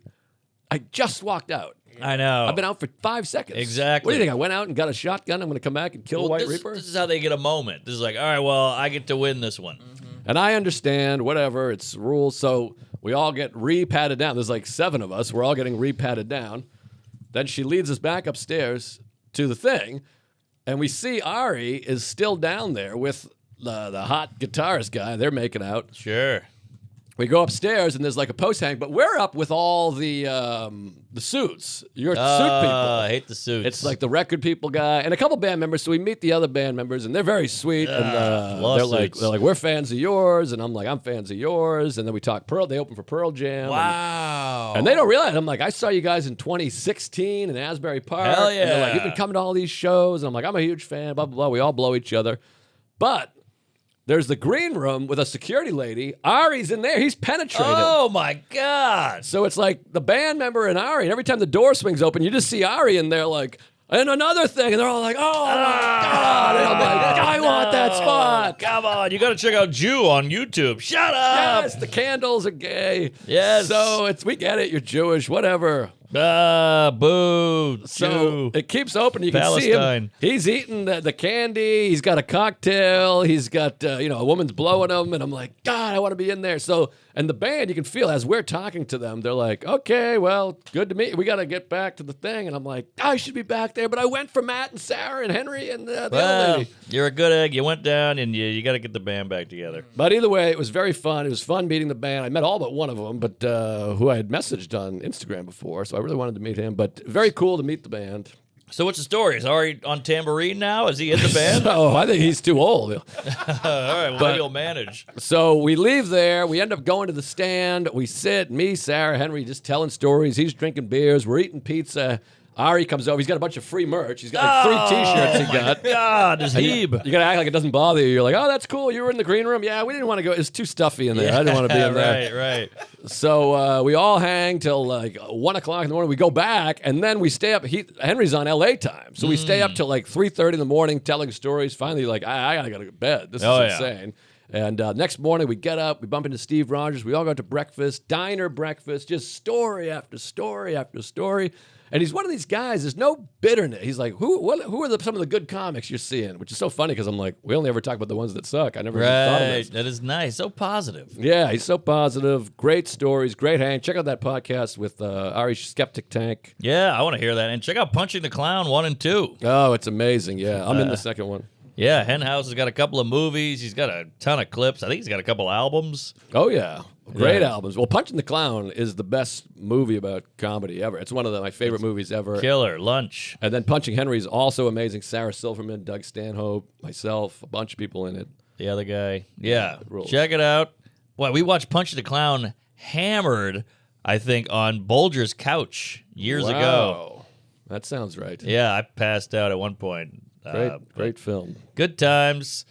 I just walked out. I know. I've been out for 5 seconds. Exactly. What do you think? I went out and got a shotgun. I'm going to come back and kill White Reaper? This is how they get a moment. This is like, all right, well, I get to win this one. Mm-hmm. And I understand, whatever, it's rules. So we all get re-patted down. There's like 7 of us. We're all getting re-patted down. Then she leads us back upstairs to the thing. And we see Ari is still down there with the hot guitarist guy. They're making out. Sure. We go upstairs, and there's like a post hang, but we're up with all the suits. You're suit people. I hate the suits. It's like the record people guy and a couple band members. So we meet the other band members, and they're very sweet. And they're like, we're fans of yours, and I'm like, I'm fans of yours. And then we talk Pearl. They open for Pearl Jam. Wow. And they don't realize. I'm like, I saw you guys in 2016 in Asbury Park. Hell yeah. And they're like, you've been coming to all these shows. And I'm like, I'm a huge fan. Blah blah blah. We all blow each other, but. There's the green room with a security lady. Ari's in there. He's penetrated. Oh, my God. So it's like the band member and Ari, and every time the door swings open, you just see Ari in there like, and another thing, and they're all like, oh, my God. And I'm like, I want that spot. Come on. You got to check out Jew on YouTube. Shut up. Yes, the candles are gay. Yes. So we get it. You're Jewish, whatever. Boo. So Chew. it keeps open. You can see Palestine. him. He's eating the candy. He's got a cocktail. He's got, a woman's blowing him. And I'm like, God, I want to be in there. So, and the band, you can feel as we're talking to them, they're like, okay, well, good to meet you. We got to get back to the thing. And I'm like, I should be back there. But I went for Matt and Sarah and Henry and the other lady. You're a good egg. You went down, and you got to get the band back together. But either way, it was very fun. It was fun meeting the band. I met all but one of them, but who I had messaged on Instagram before. So I really wanted to meet him. But very cool to meet the band. So what's the story? Is Ari on tambourine now? Is he in the band? Oh, I think he's too old. All right, well, maybe he'll manage. So we leave there. We end up going to the stand. We sit, me, Sarah, Henry, just telling stories. He's drinking beers. We're eating pizza. Ari comes over. He's got a bunch of free merch. He's got like 3 T-shirts he got. God, is And Hebe. You got to act like it doesn't bother you. You're like, oh, that's cool. You were in the green room. Yeah, we didn't want to go. It's too stuffy in there. I didn't want to be in there. Right. So we all hang till like 1 o'clock in the morning. We go back, and then we stay up. Henry's on L.A. time. So we stay up till like 3:30 in the morning telling stories. Finally, like, I got to go to bed. This is insane. And next morning, we get up, we bump into Steve Rogers. We all go to breakfast, diner breakfast, just story after story after story. And he's one of these guys, there's no bitterness. He's like, who are some of the good comics you're seeing? Which is so funny because I'm like, we only ever talk about the ones that suck. I never even thought of this. That is nice. So positive. Yeah, he's so positive. Great stories, great hang. Check out that podcast with Ari Skeptic Tank. Yeah, I want to hear that. And check out Punching the Clown 1 and 2. Oh, it's amazing. Yeah, I'm in the second one. Yeah, Henhouse has got a couple of movies. He's got a ton of clips. I think he's got a couple albums. Oh, yeah. Great albums. Well, Punching the Clown is the best movie about comedy ever. It's one of my favorite movies ever. Killer, Lunch. And then Punching Henry is also amazing. Sarah Silverman, Doug Stanhope, myself, a bunch of people in it. The other guy. Yeah. it rules. Check it out. Well, we watched Punching the Clown hammered, I think, on Bolger's couch years ago. That sounds right. Yeah, I passed out at one point. Great film. Good times.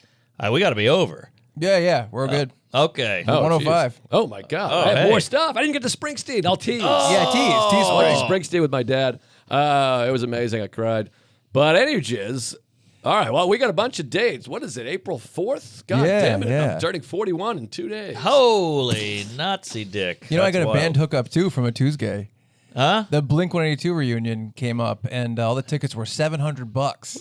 We got to be over. Yeah, we're good. Okay. Oh, 105. geez. Oh, my God. Oh, I have hey. more stuff. I didn't get to Springsteen. I'll tease. Yeah, tease I went Spring. to Springsteen with my dad. It was amazing. I cried. But anyways, all right. Well, we got a bunch of dates. What is it? April 4th? God Yeah, damn it. yeah. I'm turning 41 in 2 days. Holy Nazi dick. You know, I That's got a band hookup too from a Tuesgay. Huh? The Blink 182 reunion came up, and all the tickets were $700.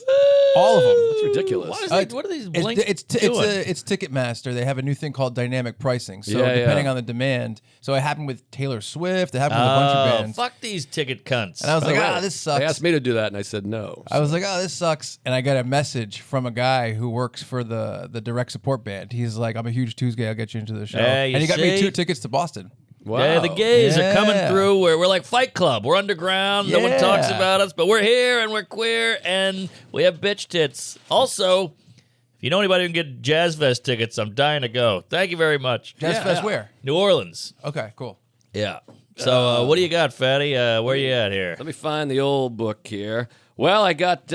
All of them. That's ridiculous. What are these Blink It's doing? Ticketmaster. They have a new thing called dynamic pricing. So Yeah, depending yeah. on the demand. So it happened with Taylor Swift. It happened with a bunch of bands. Fuck these ticket cunts. And I was like, Really? this They sucks. asked me to do that, and I said no. I was like, this sucks. And I got a message from a guy who works for the direct support band. He's like, I'm a huge Tuesday. I'll get you into the show. Hey, you and he got me see? 2 tickets to Boston. Wow. Yeah, the gays are coming Yeah. through. We're like Fight Club. We're underground. No one Yeah. talks about us, but we're here and we're queer and we have bitch tits. Also, if you know anybody who can get Jazz Fest tickets, I'm dying to go. Thank you very much. Jazz Fest where? New Orleans. Okay, cool. Yeah. So what do you got, Fatty? Where you at here? Let me find the old book here. Well, I got,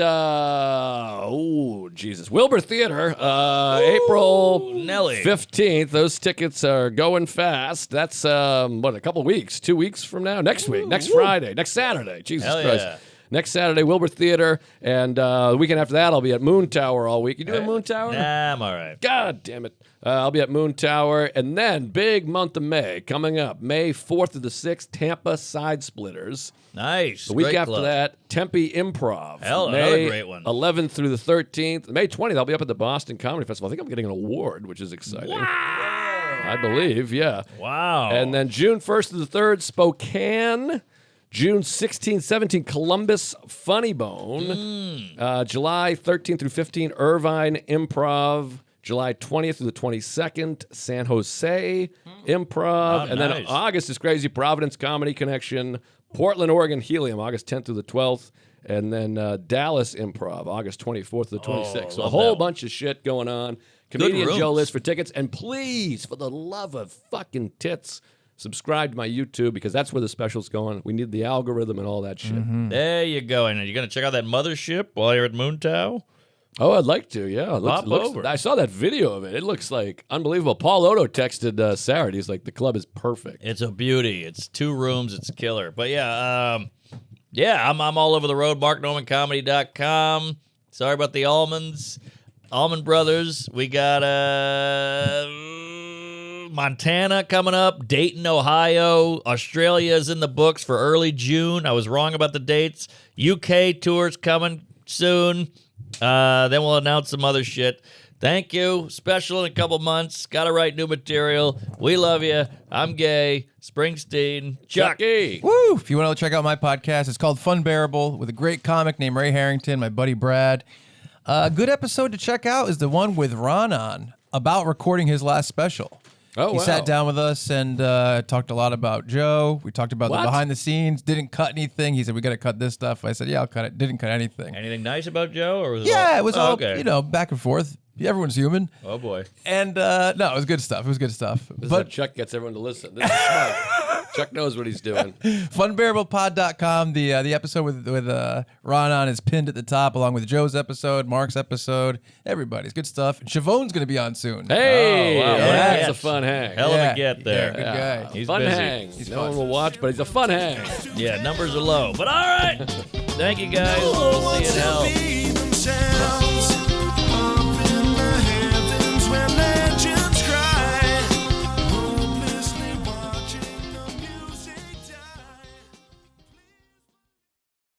Wilbur Theater, April Nelly. 15th. Those tickets are going fast. That's, a couple weeks, 2 weeks from now? Next week, next Friday, next Saturday. Jesus Hell Christ. yeah. Next Saturday, Wilbur Theater. And the weekend after that, I'll be at Moon Tower all week. You doing Moon Tower? Nah, I'm all right. God damn it. I'll be at Moon Tower. And then, big month of May coming up. May 4th to the 6th, Tampa Side Splitters. Nice. The week Great after club. that, Tempe Improv. Hell, May another great one. 11th through the 13th. May 20th, I'll be up at the Boston Comedy Festival. I think I'm getting an award, which is exciting. I believe, yeah. Wow. And then June 1st to the 3rd, Spokane. June 16th, 17th, Columbus Funny Bone. July 13th through 15th, Irvine Improv. July 20th through the 22nd, San Jose Improv. Oh, and nice. then August is crazy, Providence Comedy Connection. Portland, Oregon, Helium, August 10th through the 12th. And then Dallas Improv, August 24th to the 26th. So a love whole that. bunch of shit going on. Comedian rooms. Joe List for tickets. And please, for the love of fucking tits, subscribe to my YouTube because that's where the special's going. We need the algorithm and all that shit. There you go. And you're going to check out that mothership while you're at Moontown? Oh, I'd like to, yeah. Pop over. I saw that video of it. It looks like unbelievable. Paul Odo texted Sarah. He's like, the club is perfect. It's a beauty. It's 2 rooms. It's killer. But yeah, I'm all over the road. MarkNormanComedy.com. Sorry about the almonds. Almond Brothers. We got Montana coming up, Dayton, Ohio. Australia is in the books for early June. I was wrong about the dates. UK tour's coming soon. Then we'll announce some other shit. Thank you. Special in a couple months. Got to write new material. We love you. I'm Gay. Springsteen. Chucky. Woo! If you want to check out my podcast, it's called Fun Bearable with a great comic named Ray Harrington, my buddy Brad. A good episode to check out is the one with Ron on about recording his last special. Oh, he wow. sat down with us and talked a lot about Joe. We talked about the behind the scenes. Didn't cut anything. He said, we got to cut this stuff. I said, yeah, I'll cut it. Didn't cut anything. Anything nice about Joe? Or was Yeah, it was all, okay. back and forth. Everyone's human. Oh, boy. And no, it was good stuff. It was good stuff. This is how Chuck gets everyone to listen. This is smart. Chuck knows what he's doing. funbearablepod.com. The episode with Ron on is pinned at the top, along with Joe's episode, Mark's episode. Everybody's good stuff. And Siobhan's going to be on soon. Hey, Oh, wow. that's Yeah. a fun hang. Hell of a get there. Yeah, good guy. He's fun busy. hang. He's no fun. one will watch, but he's a fun hang. Yeah, numbers are low. But all right. Thank you, guys. We'll see you in hell.